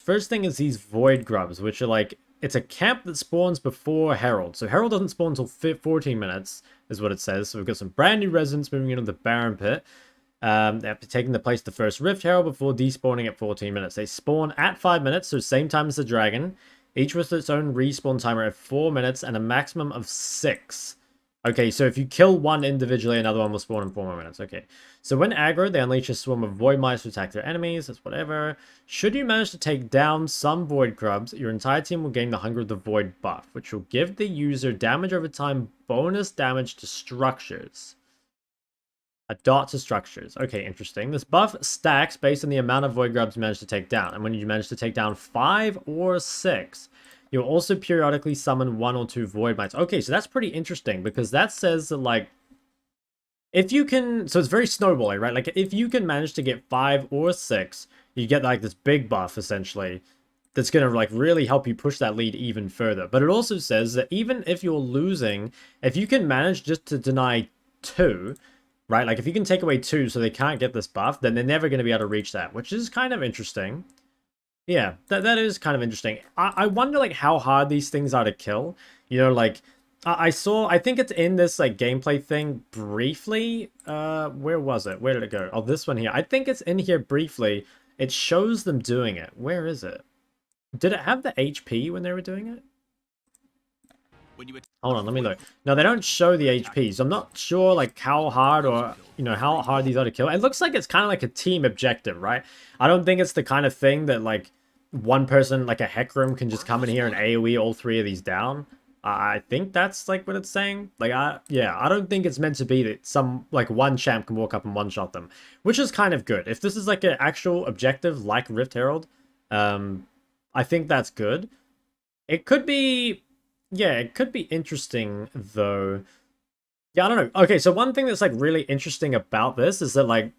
first thing is these Voidgrubs, which are like, it's a camp that spawns before Herald. So Herald doesn't spawn until 14 minutes, is what it says. So we've got some brand new residents moving into the Barren Pit. They're taking the place of the first Rift Herald before despawning at 14 minutes. They spawn at 5 minutes, so same time as the dragon. Each with its own respawn timer at 4 minutes and a maximum of 6. Okay, so if you kill one individually, another one will spawn in 4 more minutes. Okay, so when aggro, they unleash a swarm of void mice to attack their enemies. That's whatever. Should you manage to take down some Voidgrubs, your entire team will gain the Hunger of the Void buff, which will give the user damage over time, bonus damage to structures. A dot to structures. Okay, interesting. This buff stacks based on the amount of Voidgrubs you manage to take down. And when you manage to take down 5 or 6, you'll also periodically summon 1 or 2 void mites. Okay, so that's pretty interesting because that says that, like, if you can... So it's very snowballing, right? Like, if you can manage to get 5 or 6, you get, like, this big buff, essentially, that's going to, like, really help you push that lead even further. But it also says that even if you're losing, if you can manage just to deny 2... right, like if you can take away 2 so they can't get this buff, then they're never going to be able to reach that, which is kind of interesting. Yeah, that is kind of interesting. I wonder, like, how hard these things are to kill. You know, like, I think it's in this, like, gameplay thing briefly. Where was it? Where did it go? Oh, this one here. I think it's in here briefly. It shows them doing it. Where is it? Did it have the HP when they were doing it? Hold on, let me look. No, they don't show the HP, so I'm not sure, like, how hard or, you know, how hard these are to kill. It looks like it's kind of like a team objective, right? I don't think it's the kind of thing that, like, one person, like a Hecarim, can just come in here and AoE all 3 of these down. I think that's, like, what it's saying. Like, yeah, I don't think it's meant to be that some, like, one champ can walk up and one-shot them, which is kind of good. If this is, like, an actual objective, like Rift Herald, I think that's good. It could be... Yeah, it could be interesting, though. Yeah, I don't know. Okay, so one thing that's, like, really interesting about this is that, like,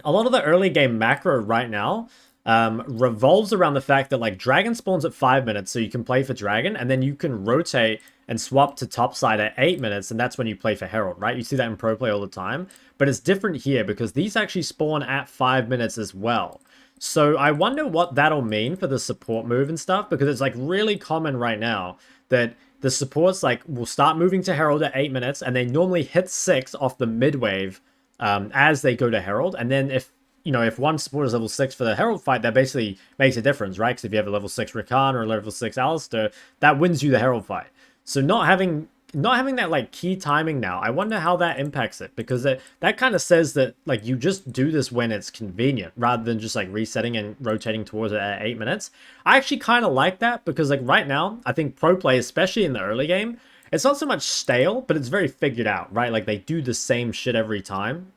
a lot of the early game macro right now revolves around the fact that, like, Dragon spawns at 5 minutes, so you can play for Dragon, and then you can rotate and swap to topside at 8 minutes, and that's when you play for Herald, right? You see that in pro play all the time. But it's different here, because these actually spawn at 5 minutes as well. So I wonder what that'll mean for the support move and stuff, because it's, like, really common right now that the supports, like, will start moving to Herald at 8 minutes, and they normally hit 6 off the mid-wave as they go to Herald. And then if, you know, if one support is level 6 for the Herald fight, that basically makes a difference, right? Because if you have a level 6 Rakan or a level 6 Alistair, that wins you the Herald fight. So not having that, like, key timing now, I wonder how that impacts it, because that kind of says that, like, you just do this when it's convenient rather than just, like, resetting and rotating towards it at 8 minutes. I actually kind of like that, because, like, right now, I think pro play, especially in the early game, it's not so much stale, but it's very figured out, right? Like, they do the same shit every time.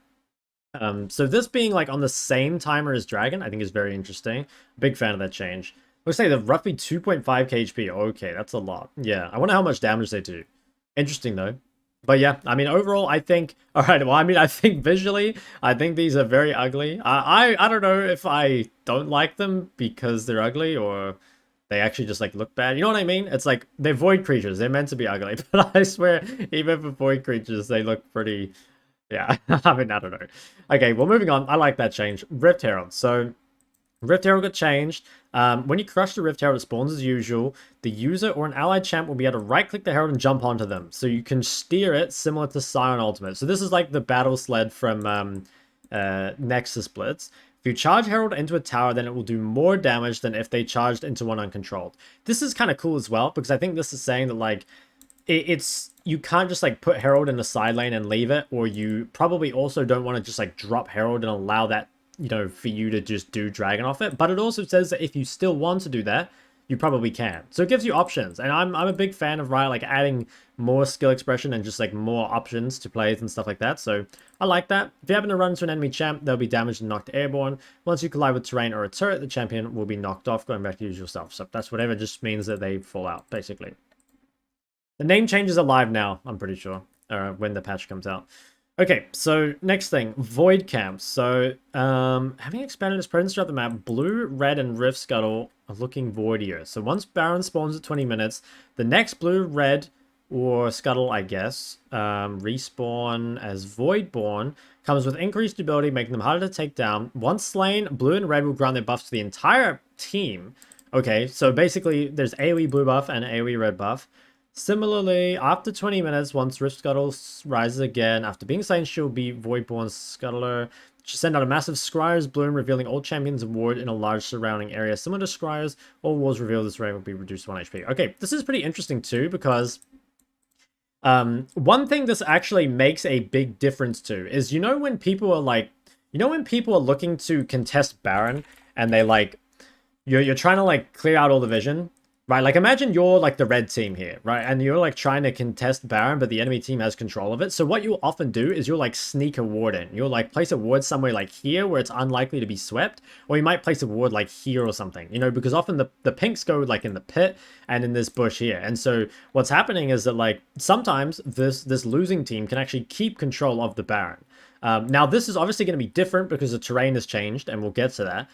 So this being, like, on the same timer as Dragon, I think is very interesting. Big fan of that change. Let's say the roughly 2.5 KHP. Okay, that's a lot. Yeah, I wonder how much damage they do. Interesting, though. But yeah, I mean, overall, I think... Alright, well, I mean, I think visually, I think these are very ugly. I don't know if I don't like them because they're ugly, or they actually just, like, look bad. You know what I mean? It's like, they're void creatures. They're meant to be ugly. But I swear, even for void creatures, they look pretty... Yeah, I mean, I don't know. Okay, well, moving on. I like that change. Rift Herald. So... Rift Herald got changed. When you crush the Rift Herald, it spawns as usual. The user or an allied champ will be able to right-click the Herald and jump onto them. So you can steer it similar to Scion Ultimate. So this is like the battle sled from Nexus Blitz. If you charge Herald into a tower, then it will do more damage than if they charged into one uncontrolled. This is kind of cool as well, because I think this is saying that, like, it's you can't just, like, put Herald in the side lane and leave it, or you probably also don't want to just, like, drop Herald and allow that, you know, for you to just do Dragon off it. But it also says that if you still want to do that, you probably can. So it gives you options. And I'm a big fan of, right, like, adding more skill expression and just, like, more options to plays and stuff like that. So I like that. If you happen to run into an enemy champ, they'll be damaged and knocked airborne. Once you collide with terrain or a turret, the champion will be knocked off, going back to usual self. So that's whatever, just means that they fall out, basically. The name changes are live now, I'm pretty sure, when the patch comes out. Okay, so next thing, Void Camps. So, having expanded its presence throughout the map, Blue, Red, and Rift Scuttle are looking voidier. So once Baron spawns at 20 minutes, the next Blue, Red, or Scuttle, I guess, respawn as Voidborn, comes with increased ability, making them harder to take down. Once slain, Blue and Red will grant their buffs to the entire team, Okay, so basically there's AoE blue buff and AoE red buff. Similarly, after 20 minutes, once Rift Scuttle rises again, after being slain, she'll be Voidborn Scuttler. She'll send out a massive Scryer's Bloom, revealing all champions of ward in a large surrounding area. Similar to Scryer's, all wards revealed this raid will be reduced to 1 HP. Okay, this is pretty interesting too, because one thing this actually makes a big difference to is, you know, when people are like, you know, when people are looking to contest Baron and they like, you're trying to like clear out all the vision, right? Like imagine you're like the red team here, right? And you're like trying to contest Baron, but the enemy team has control of it. So what you'll often do is you'll like sneak a ward in. You'll like place a ward somewhere like here where it's unlikely to be swept, or you might place a ward like here or something, you know, because often the pinks go like in the pit and in this bush here. And so what's happening is that like sometimes this losing team can actually keep control of the Baron. Now, this is obviously going to be different because the terrain has changed, and we'll get to that.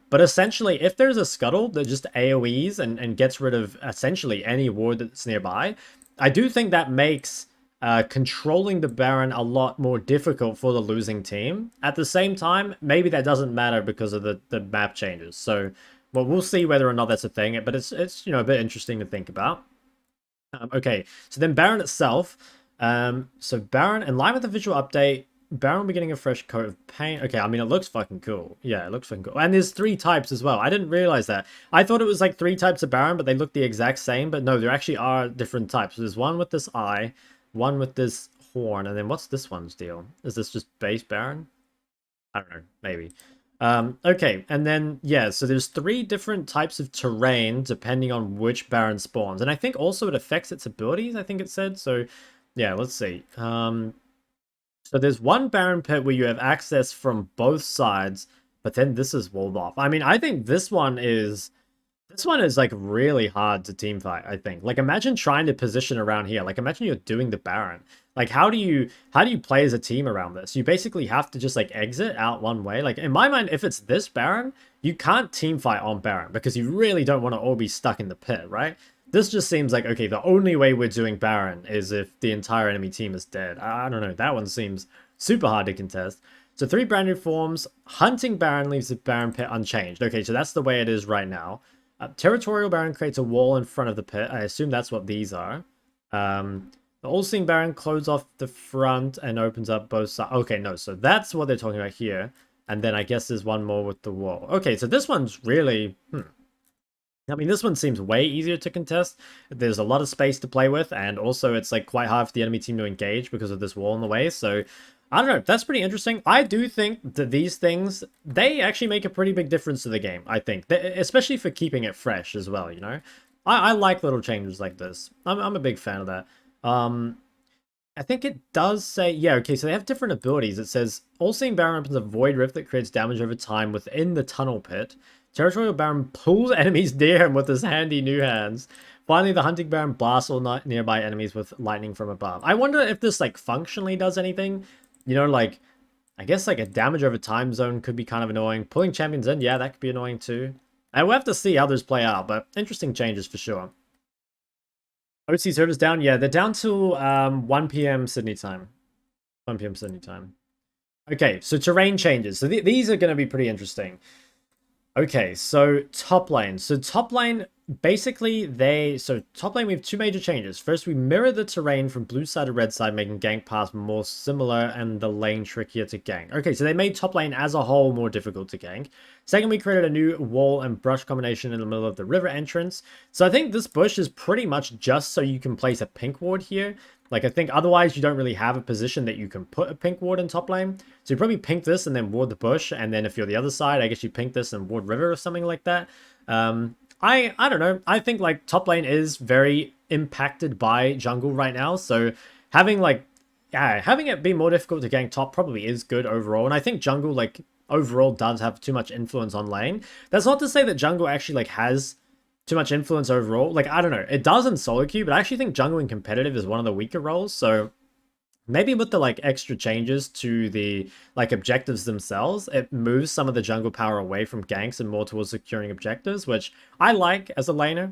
But essentially, if there's a scuttle that just AoEs and gets rid of essentially any ward that's nearby, I do think that makes controlling the Baron a lot more difficult for the losing team. At the same time, maybe that doesn't matter because of the map changes. So, well, we'll see whether or not that's a thing, but it's you know, a bit interesting to think about. Okay, so then Baron itself. So Baron, in line with the visual update, Baron will be getting a fresh coat of paint. Okay, I mean, it looks fucking cool. Yeah, it looks fucking cool. And there's 3 types as well. I didn't realize that. I thought it was like 3 types of Baron, but they look the exact same. But no, there actually are different types. So there's one with this eye, one with this horn, and then what's this one's deal? Is this just base Baron? I don't know, maybe. Okay, and then, yeah, so there's 3 different types of terrain depending on which Baron spawns. And I think also it affects its abilities, I think it said. So, yeah, let's see. So there's one Baron pit where you have access from both sides, but then this is walled off. I mean, I think this one is like really hard to team fight, I think. Like imagine trying to position around here. Like imagine you're doing the Baron. Like how do you play as a team around this? You basically have to just like exit out one way. Like in my mind, if it's this Baron, you can't team fight on Baron because you really don't want to all be stuck in the pit, right? This just seems like, okay, the only way we're doing Baron is if the entire enemy team is dead. I don't know, that one seems super hard to contest. So 3 brand new forms. Hunting Baron leaves the Baron pit unchanged. Okay, so that's the way it is right now. Territorial Baron creates a wall in front of the pit. I assume that's what these are. The All-Seeing Baron closes off the front and opens up both sides. Okay, no, so that's what they're talking about here. And then I guess there's one more with the wall. Okay, so this one's really... I mean, this one seems way easier to contest. There's a lot of space to play with, and also it's like quite hard for the enemy team to engage because of this wall in the way. So, I don't know. That's pretty interesting. I do think that these things, they actually make a pretty big difference to the game, I think. Especially for keeping it fresh as well, you know? I like little changes like this. I'm a big fan of that. I think it does say... Yeah, okay, so they have different abilities. It says, All-Seeing Baron opens a Void Rift that creates damage over time within the tunnel pit. Territorial Baron pulls enemies near him with his handy new hands. Finally, the Hunting Baron blasts all nearby enemies with lightning from above. I wonder if this, like, functionally does anything. You know, like, I guess, like, a damage over time zone could be kind of annoying. Pulling champions in, yeah, that could be annoying too. And we'll have to see how those play out, but interesting changes for sure. OC servers down? Yeah, they're down till 1 p.m. Sydney time. 1 p.m. Sydney time. Okay, so terrain changes. So these are going to be pretty interesting. Okay, so top lane. So top lane, basically top lane we have 2 major changes. First, we mirror the terrain from blue side to red side, making gank paths more similar and the lane trickier to gank. Okay, so they made top lane as a whole more difficult to gank. Second, we created a new wall and brush combination in the middle of the river entrance. So I think this bush is pretty much just so you can place a pink ward here. Like, I think otherwise you don't really have a position that you can put a pink ward in top lane. So you probably pink this and then ward the bush. And then if you're the other side, I guess you pink this and ward river or something like that. I don't know. I think, like, top lane is very impacted by jungle right now. So having, like, yeah, having it be more difficult to gank top probably is good overall. And I think jungle, like, overall does have too much influence on lane. That's not to say that jungle actually, like, has... too much influence overall. Like, I don't know. It does in solo queue, but I actually think jungle in competitive is one of the weaker roles. So maybe with the, like, extra changes to the, like, objectives themselves, it moves some of the jungle power away from ganks and more towards securing objectives, which I like as a laner.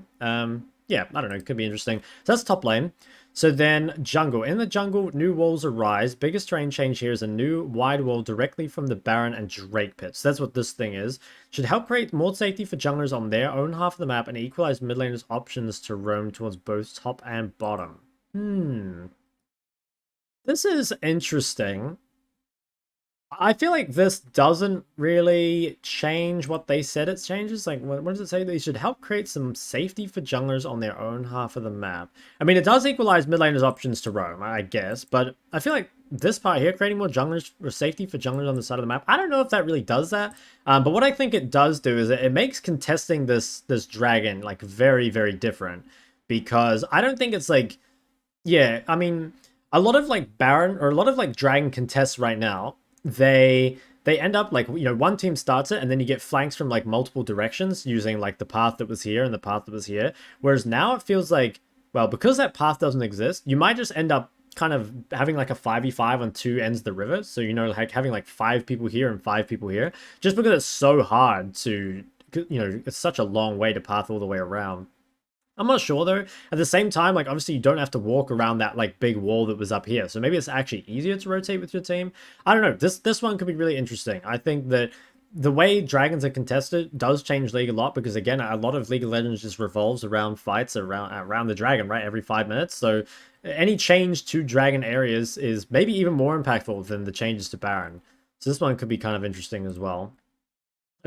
yeah, I don't know, could be interesting. So that's top lane. So then jungle. In the jungle, new walls arise. Biggest terrain change here is a new wide wall directly from the Baron and Drake pits. That's what this thing is. Should help create more safety for junglers on their own half of the map and equalize mid laners' options to roam towards both top and bottom. This is interesting. I feel like this doesn't really change what they said it changes. Like, what does it say? They should help create some safety for junglers on their own half of the map. I mean, it does equalize mid laners' options to roam, I guess, but I feel like this part here, creating more junglers or safety for junglers on the side of the map, I don't know if that really does that. But what I think it does do is it makes contesting this dragon like very, very different, because I don't think it's like, yeah, I mean, a lot of like Baron or a lot of like dragon contests right now, they end up like, you know, one team starts it and then you get flanks from like multiple directions using like the path that was here and the path that was here. Whereas now it feels like, well, because that path doesn't exist, you might just end up kind of having like a 5v5 on two ends of the river. So, you know, like having like 5 people here and 5 people here, just because it's so hard to, you know, it's such a long way to path all the way around. I'm not sure though. At the same time, like obviously you don't have to walk around that like big wall that was up here. So maybe it's actually easier to rotate with your team. I don't know. This one could be really interesting. I think that the way dragons are contested does change League a lot, because again, a lot of League of Legends just revolves around fights around the dragon, right? Every 5 minutes. So any change to dragon areas is maybe even more impactful than the changes to Baron. So this one could be kind of interesting as well.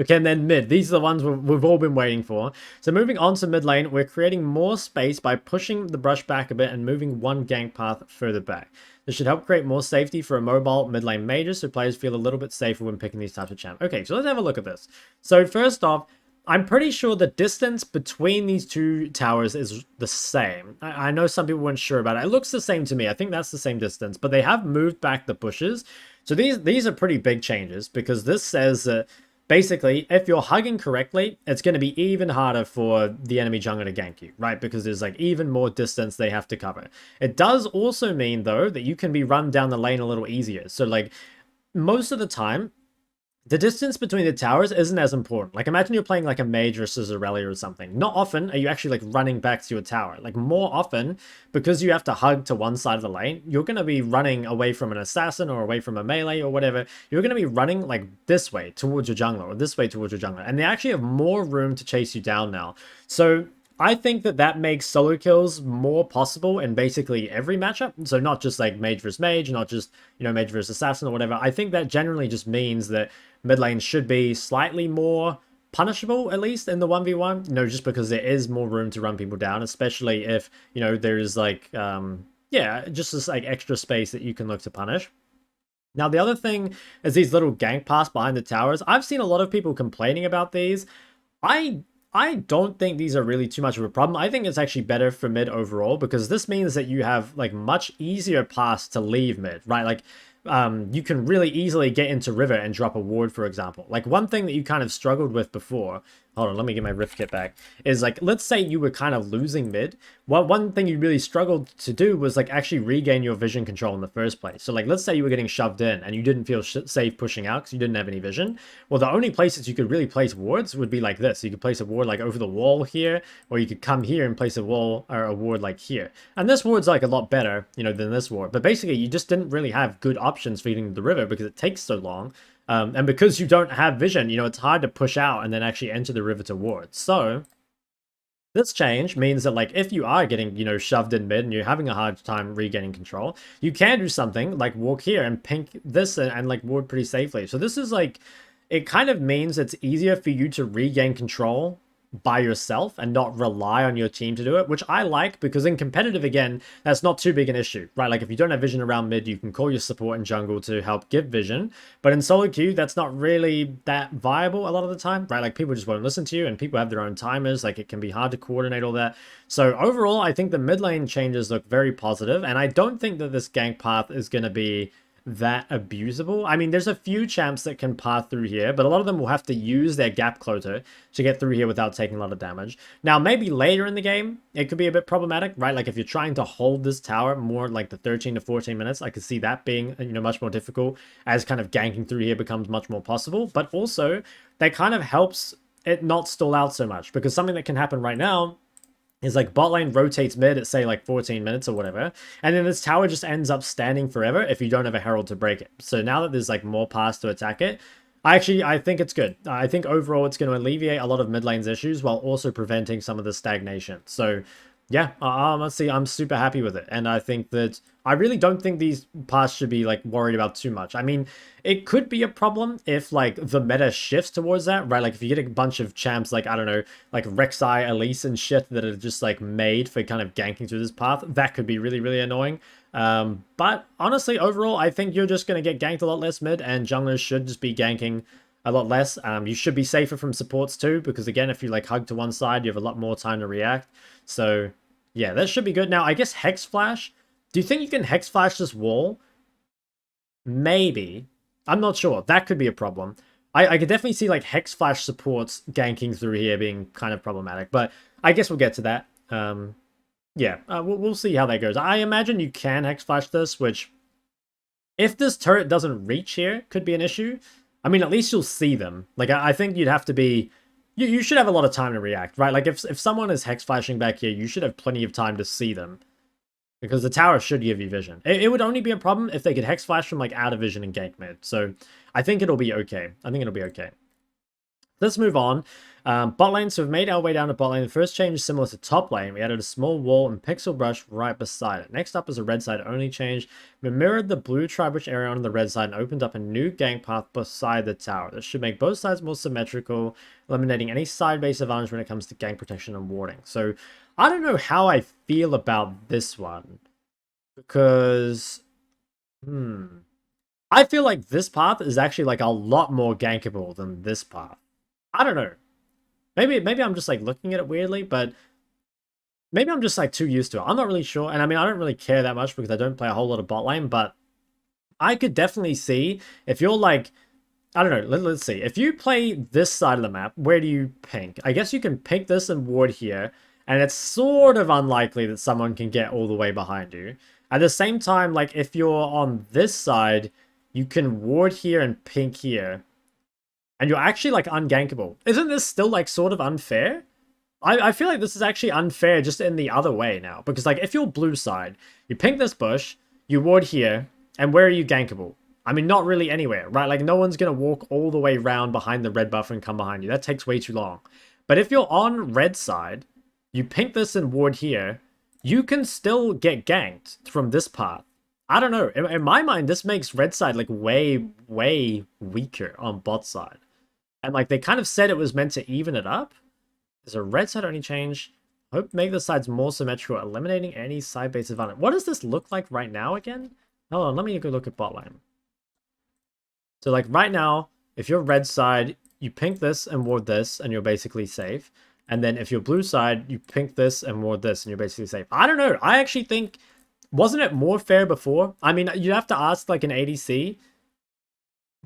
Okay, and then mid. These are the ones we've all been waiting for. So moving on to mid lane, we're creating more space by pushing the brush back a bit and moving one gank path further back. This should help create more safety for a mobile mid lane mages, so players feel a little bit safer when picking these types of champs. Okay, so let's have a look at this. So first off, I'm pretty sure the distance between these two towers is the same. I know some people weren't sure about it. It looks the same to me. I think that's the same distance, but they have moved back the bushes. So these are pretty big changes, because this says that basically, if you're hugging correctly, it's going to be even harder for the enemy jungler to gank you, right? Because there's like even more distance they have to cover. It does also mean, though, that you can be run down the lane a little easier. So like most of the time, the distance between the towers isn't as important. Like imagine you're playing like a mage versus a rally or something. Not often are you actually like running back to your tower. Like more often, because you have to hug to one side of the lane, you're going to be running away from an assassin or away from a melee or whatever. You're going to be running like this way towards your jungler or this way towards your jungler. And they actually have more room to chase you down now. So I think that makes solo kills more possible in basically every matchup. So not just like mage versus mage, not just, you know, mage versus assassin or whatever. I think that generally just means that mid lane should be slightly more punishable, at least in the 1v1, you know, just because there is more room to run people down, especially if, you know, there's like, yeah, just this like extra space that you can look to punish. Now, the other thing is these little gank paths behind the towers. I've seen a lot of people complaining about these. I don't think these are really too much of a problem. I think it's actually better for mid overall, because this means that you have like much easier paths to leave mid, right? Like you can really easily get into river and drop a ward, for example. Like one thing that you kind of struggled with before, hold on, let me get my rift kit back, is like, let's say you were kind of losing mid. Well, one thing you really struggled to do was like actually regain your vision control in the first place. So like, let's say you were getting shoved in and you didn't feel safe pushing out because you didn't have any vision. Well, the only places you could really place wards would be like this. You could place a ward like over the wall here, or you could come here and place a wall or a ward like here. And this ward's like a lot better, you know, than this ward. But basically, you just didn't really have good options feeding the river because it takes so long. And because you don't have vision, you know, it's hard to push out and then actually enter the river towards. So this change means that, like, if you are getting, you know, shoved in mid and you're having a hard time regaining control, you can do something like walk here and pink this and like ward pretty safely. So this is like, it kind of means it's easier for you to regain control by yourself and not rely on your team to do it, which I like, because in competitive, again, that's not too big an issue, right? Like if you don't have vision around mid, you can call your support in jungle to help give vision, but in solo queue, that's not really that viable a lot of the time, right? Like people just won't listen to you, and people have their own timers, like it can be hard to coordinate all that. So overall, I think the mid lane changes look very positive, and I don't think that this gank path is going to be that abusable. I mean, there's a few champs that can path through here, but a lot of them will have to use their gap closer to get through here without taking a lot of damage. Now, maybe later in the game, it could be a bit problematic, right? Like if you're trying to hold this tower more like the 13 to 14 minutes, I could see that being, you know, much more difficult as kind of ganking through here becomes much more possible. But also, that kind of helps it not stall out so much, because something that can happen right now is like bot lane rotates mid at say like 14 minutes or whatever, and then this tower just ends up standing forever if you don't have a herald to break it. So now that there's like more paths to attack it, I think it's good. I think overall it's going to alleviate a lot of mid lane's issues while also preventing some of the stagnation. So yeah, honestly, I'm super happy with it. And I think that I really don't think these paths should be like worried about too much. I mean, it could be a problem if like the meta shifts towards that, right? Like if you get a bunch of champs like, I don't know, like Rek'Sai, Elise and shit that are just like made for kind of ganking through this path, that could be really, really annoying. But honestly, overall, I think you're just going to get ganked a lot less mid, and junglers should just be ganking a lot less. You should be safer from supports too, because again, if you like hug to one side, you have a lot more time to react. So yeah, that should be good. Now, I guess Hex Flash. Do you think you can Hex Flash this wall? Maybe. I'm not sure. That could be a problem. I could definitely see like Hex Flash supports ganking through here being kind of problematic, but I guess we'll get to that. Yeah, we'll see how that goes. I imagine you can Hex Flash this, which if this turret doesn't reach here, could be an issue. I mean, at least you'll see them. Like, I think you'd have to be... You should have a lot of time to react, right? Like, if someone is Hex Flashing back here, you should have plenty of time to see them. Because the tower should give you vision. It would only be a problem if they could Hex Flash from, like, out of vision and gank mid. So, I think it'll be okay. Let's move on. Bot lane, so we've made our way down to bot lane. The first change is similar to top lane. We added a small wall and pixel brush right beside it. Next up is a red side only change. We mirrored the blue tri-bridge area on the red side and opened up a new gank path beside the tower. This should make both sides more symmetrical, eliminating any side-based advantage when it comes to gank protection and warding. So I don't know how I feel about this one, because I feel like this path is actually like a lot more gankable than this path. I don't know. Maybe I'm just like looking at it weirdly, but maybe I'm just like too used to it. I'm not really sure. And I mean, I don't really care that much because I don't play a whole lot of bot lane, but I could definitely see if you're like, I don't know, let's see. If you play this side of the map, where do you pink? I guess you can pink this and ward here, and it's sort of unlikely that someone can get all the way behind you. At the same time, like if you're on this side, you can ward here and pink here. And you're actually, like, ungankable. Isn't this still, like, sort of unfair? I feel like this is actually unfair just in the other way now. Because, like, if you're blue side, you pink this bush, you ward here, and where are you gankable? I mean, not really anywhere, right? Like, no one's going to walk all the way around behind the red buff and come behind you. That takes way too long. But if you're on red side, you pink this and ward here, you can still get ganked from this path. I don't know. In my mind, this makes red side, like, way, way weaker on bot side. And, like, they kind of said it was meant to even it up. There's a red side only change. Hope make the sides more symmetrical, eliminating any side-based advantage. What does this look like right now again? Hold on, let me go look at bot lane. So, like, right now, if you're red side, you pink this and ward this, and you're basically safe. And then if you're blue side, you pink this and ward this, and you're basically safe. I don't know. I actually think... Wasn't it more fair before? I mean, you'd have to ask, like, an ADC...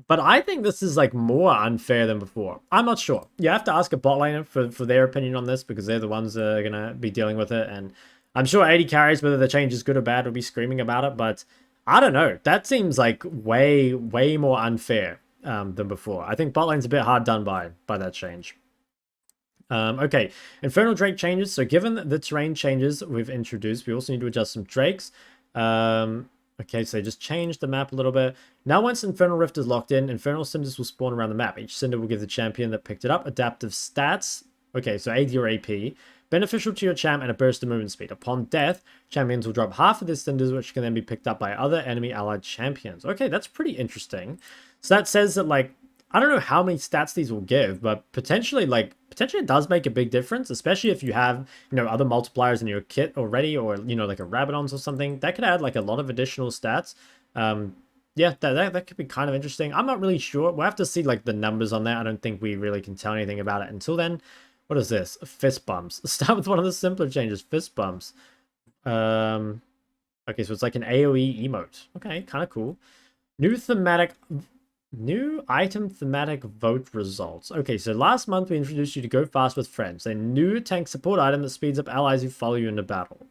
But I think this is, like, more unfair than before. I'm not sure. You have to ask a bot laner for their opinion on this, because they're the ones that are going to be dealing with it. And I'm sure 80 carries, whether the change is good or bad, will be screaming about it. But I don't know. That seems, like, way, way more unfair than before. I think bot lane's a bit hard done by that change. Okay, Infernal Drake changes. So given the terrain changes we've introduced, we also need to adjust some Drakes. Okay, so just change the map a little bit. Now once Infernal Rift is locked in, Infernal Cinders will spawn around the map. Each Cinder will give the champion that picked it up adaptive stats. Okay, so AD or AP. Beneficial to your champ and a burst of movement speed. Upon death, champions will drop half of the Cinders, which can then be picked up by other enemy allied champions. Okay, that's pretty interesting. So that says that, like, I don't know how many stats these will give, but potentially it does make a big difference, especially if you have, you know, other multipliers in your kit already, or, you know, like a Rabadons or something. That could add, like, a lot of additional stats. Yeah, that could be kind of interesting. I'm not really sure. We'll have to see, like, the numbers on that. I don't think we really can tell anything about it until then. What is this? Fist bumps. Start with one of the simpler changes. Fist bumps. Okay, so it's like an AoE emote. Okay, kind of cool. New item thematic vote results. Okay, so last month we introduced you to Go Fast with Friends, a new tank support item that speeds up allies who follow you into battle.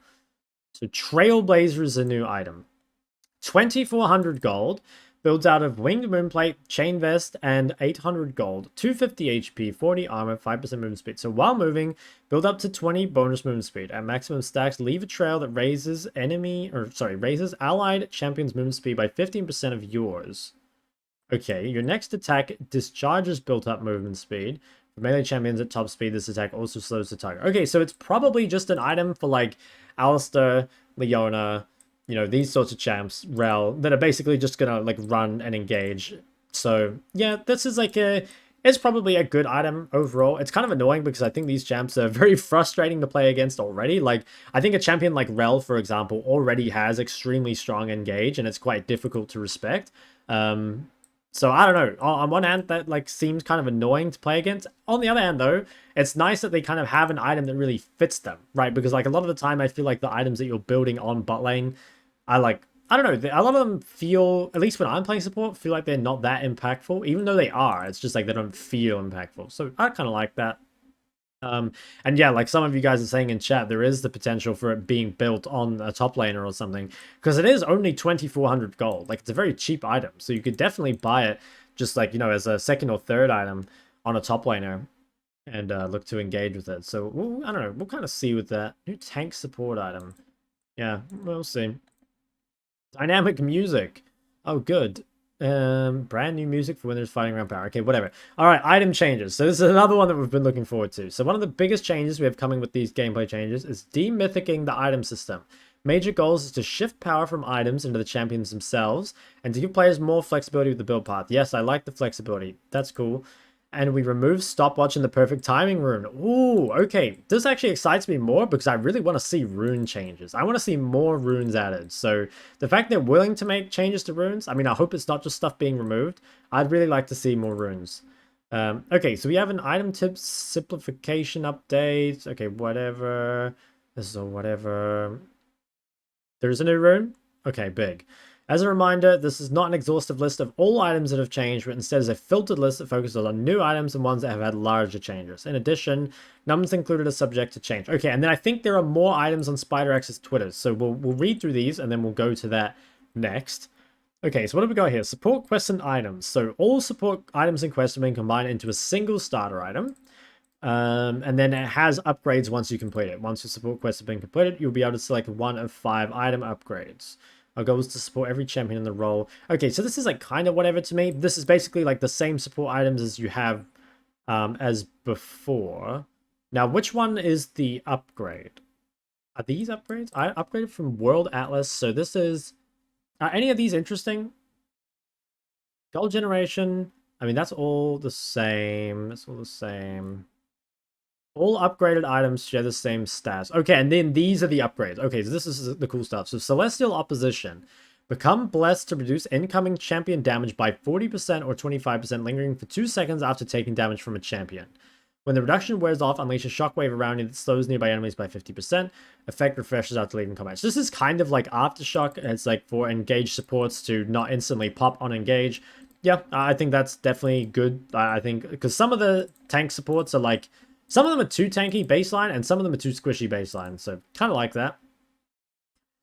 So Trailblazer is a new item. 2400 gold, Builds out of Winged Moonplate, Chain Vest, and 800 gold, 250 HP, 40 armor, 5% movement speed. So while moving, build up to 20 bonus movement speed. At maximum stacks, leave a trail that raises raises allied champions' movement speed by 15% of yours. Okay, your next attack discharges built-up movement speed. For melee champions at top speed, this attack also slows the target. Okay, so it's probably just an item for, like, Alistair, Leona, you know, these sorts of champs, Rel, that are basically just gonna, like, run and engage. So, yeah, this is, like, it's probably a good item overall. It's kind of annoying because I think these champs are very frustrating to play against already. Like, I think a champion like Rel, for example, already has extremely strong engage, and it's quite difficult to respect. So I don't know. On one hand, that like seems kind of annoying to play against. On the other hand, though, it's nice that they kind of have an item that really fits them, right? Because like a lot of the time, I feel like the items that you're building on bot lane, I don't know. A lot of them feel, at least when I'm playing support, feel like they're not that impactful, even though they are. It's just like they don't feel impactful. So I kind of like that. And yeah, like some of you guys are saying in chat, there is the potential for it being built on a top laner or something, because it is only 2,400 gold. Like, it's a very cheap item, so you could definitely buy it just like, you know, as a second or third item on a top laner and look to engage with it. So I don't know, we'll kind of see with that. New tank support item. Yeah, we'll see. Dynamic music. Oh, good. Brand new music for when there's fighting around power. Okay, whatever. All right, item changes. So this is another one that we've been looking forward to. So one of the biggest changes we have coming with these gameplay changes is demythicking the item system. Major goals is to shift power from items into the champions themselves and to give players more flexibility with the build path. Yes, I like the flexibility. That's cool. And we remove stopwatch in the perfect timing rune. Ooh, okay. This actually excites me more because I really want to see rune changes. I want to see more runes added. So the fact they're willing to make changes to runes, I mean, I hope it's not just stuff being removed. I'd really like to see more runes. Okay, so we have an item tip simplification update. Okay, whatever. This is a whatever. There's a new rune? Okay, big. As a reminder, this is not an exhaustive list of all items that have changed, but instead is a filtered list that focuses on new items and ones that have had larger changes. In addition, numbers included are subject to change. Okay, and then I think there are more items on SpiderX's Twitter, so we'll read through these and then we'll go to that next. Okay, so what have we got here? Support quests and items. So all support items and quests have been combined into a single starter item. And then it has upgrades once you complete it. Once your support quests have been completed, you'll be able to select one of 5 item upgrades. Our goal is to support every champion in the role. Okay, so this is like kind of whatever to me. This is basically like the same support items as you have as before. Now, which one is the upgrade? Are these upgrades? I upgraded from World Atlas, so this is... Are any of these interesting? Gold generation. I mean, that's all the same. That's all the same. All upgraded items share the same stats. Okay, and then these are the upgrades. Okay, so this is the cool stuff. So Celestial Opposition. Become blessed to reduce incoming champion damage by 40% or 25%, lingering for 2 seconds after taking damage from a champion. When the reduction wears off, unleash a shockwave around you that slows nearby enemies by 50%. Effect refreshes after leaving combat. So this is kind of like Aftershock. It's like for engaged supports to not instantly pop on engage. Yeah, I think that's definitely good. I think because some of the tank supports are like... Some of them are too tanky baseline, and some of them are too squishy baseline, so kind of like that.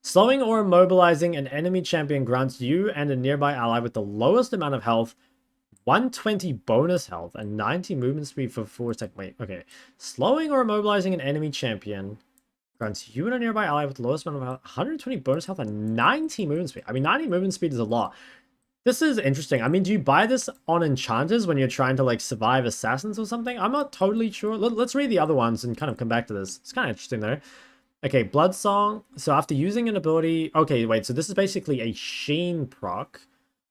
Slowing or immobilizing an enemy champion grants you and a nearby ally with the lowest amount of health 120 bonus health and 90 movement speed for 4 seconds. Wait, okay. Slowing or immobilizing an enemy champion grants you and a nearby ally with the lowest amount of health 120 bonus health and 90 movement speed. I mean, 90 movement speed is a lot. This is interesting. I mean, do you buy this on enchanters when you're trying to, like, survive assassins or something? I'm not totally sure. Let's read the other ones and kind of come back to this. It's kind of interesting, though. Okay, Blood Song. So after using an ability... Okay, wait. So this is basically a Sheen proc.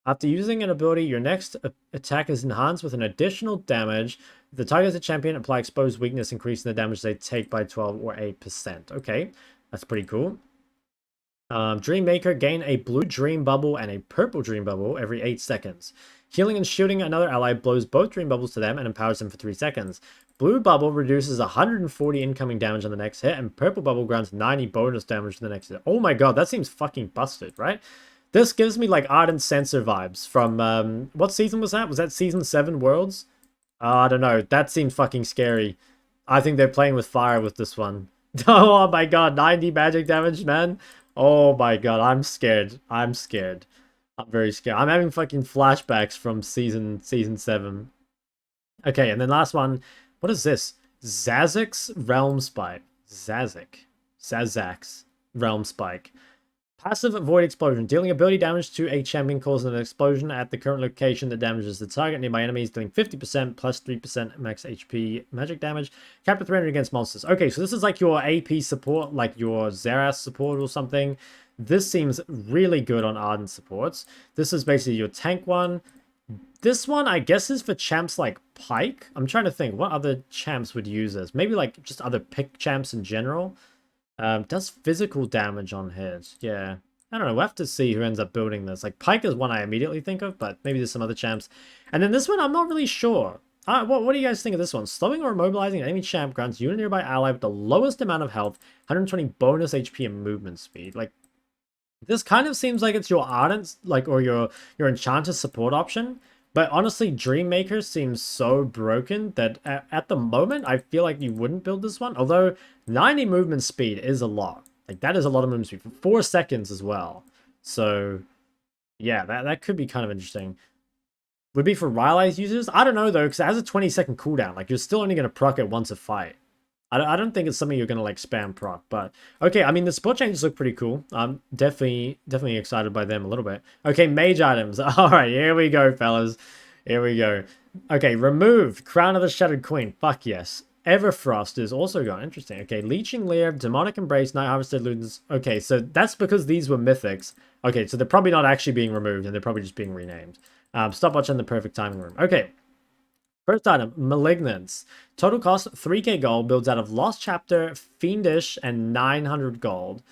After using an ability, your next attack is enhanced with an additional damage. If the target is a champion, apply Exposed Weakness, increasing the damage they take by 12 or 8%. Okay, that's pretty cool. Dreammaker, gain a blue dream bubble and a purple dream bubble every 8 seconds. Healing and shielding another ally blows both dream bubbles to them and empowers them for 3 seconds. Blue bubble reduces 140 incoming damage on the next hit, and purple bubble grants 90 bonus damage to the next hit. Oh my god, that seems fucking busted, right? This gives me like Ardent Sensor vibes from, what season was that? Was that season 7 Worlds? I don't know. That seemed fucking scary. I think they're playing with fire with this one. Oh my god, 90 magic damage, man. Oh my god, I'm scared. I'm scared. I'm very scared. I'm having fucking flashbacks from season 7. Okay, and then last one. What is this? Zazik's Realm Spike. Zazak's Realm Spike. Passive Void Explosion. Dealing ability damage to a champion causing an explosion at the current location that damages the target nearby enemies, dealing 50% plus 3% max HP magic damage. Capture 300 against monsters. Okay, so this is like your AP support, like your Zeras support or something. This seems really good on Ardent supports. This is basically your tank one. This one, I guess, is for champs like Pike. I'm trying to think what other champs would use this. Maybe like just other pick champs in general. Does physical damage on hit. Yeah. I don't know. We'll have to see who ends up building this. Like, Pike is one I immediately think of, but maybe there's some other champs. And then this one, I'm not really sure. What do you guys think of this one? Slowing or immobilizing an enemy champ grants you and a nearby ally with the lowest amount of health, 120 bonus HP and movement speed. Like, this kind of seems like it's your Ardent, like, or your Enchanter support option. But honestly, Dreammaker seems so broken that at the moment, I feel like you wouldn't build this one. Although 90 movement speed is a lot. Like, that is a lot of movement speed for 4 seconds as well. So, yeah, that could be kind of interesting. Would be for Rylai's users? I don't know, though, because it has a 20-second cooldown. Like, you're still only going to proc it once a fight. I don't think it's something you're going to, like, spam proc. But, okay, I mean, the support changes look pretty cool. I'm definitely excited by them a little bit. Okay, Mage Items. All right, here we go, fellas. Here we go. Okay, removed. Crown of the Shattered Queen. Fuck yes. Everfrost is also gone. Interesting. Okay, Leeching Leer, Demonic Embrace, Night Harvested Ludens. Okay, so that's because these were mythics. Okay, so they're probably not actually being removed, and they're probably just being renamed. Stopwatch in the perfect timing room. Okay. First item, Malignance. Total cost 3k gold, builds out of Lost Chapter, Fiendish, and 900 gold.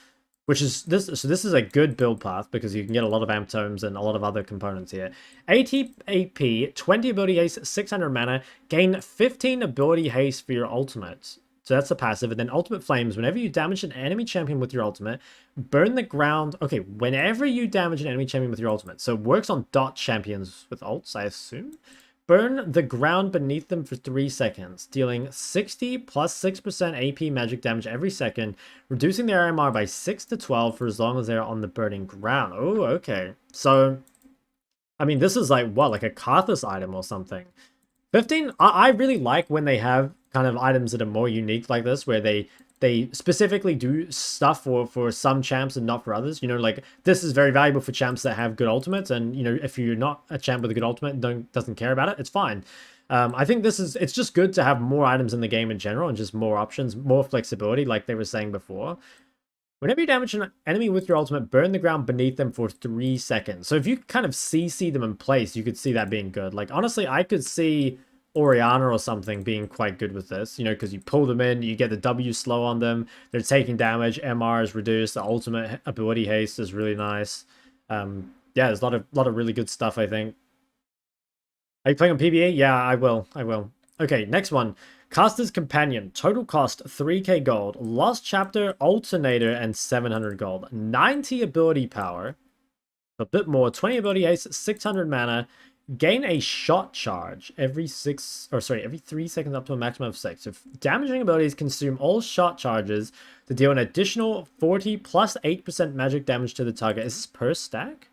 Which is this, so this is a good build path because you can get a lot of amp tomes and a lot of other components here. 80 AP, 20 ability haste, 600 mana, gain 15 ability haste for your ultimate. So that's the passive. And then Ultimate Flames, whenever you damage an enemy champion with your ultimate, burn the ground. Okay, whenever you damage an enemy champion with your ultimate. So it works on dot champions with ults, I assume. Burn the ground beneath them for 3 seconds, dealing 60 plus 6% AP magic damage every second, reducing their AMR by 6 to 12 for as long as they're on the burning ground. Oh, okay. So, I mean, this is like, what, like a Karthus item or something. 15, I really like when they have kind of items that are more unique like this, where they specifically do stuff for some champs and not for others. You know, like, this is very valuable for champs that have good ultimates, and, you know, if you're not a champ with a good ultimate and doesn't care about it, it's fine. I think it's just good to have more items in the game in general and just more options, more flexibility, like they were saying before. Whenever you damage an enemy with your ultimate, burn the ground beneath them for 3 seconds. So if you kind of CC them in place, you could see that being good. Like, honestly, I could see Orianna or something being quite good with this, you know, because you pull them in, you get the W slow on them, they're taking damage, MR is reduced, the ultimate ability haste is really nice. Yeah, there's a lot of really good stuff, I think. Are you playing on PBE? Yeah, I will. Okay, next one. Caster's Companion. Total cost 3k gold. Lost Chapter, Alternator, and 700 gold. 90 ability power. A bit more. 20 ability haste, 600 mana. Gain a shot charge every 3 seconds up to a maximum of 6. If damaging abilities consume all shot charges to deal an additional 40 plus 8% magic damage to the target. Is this per stack?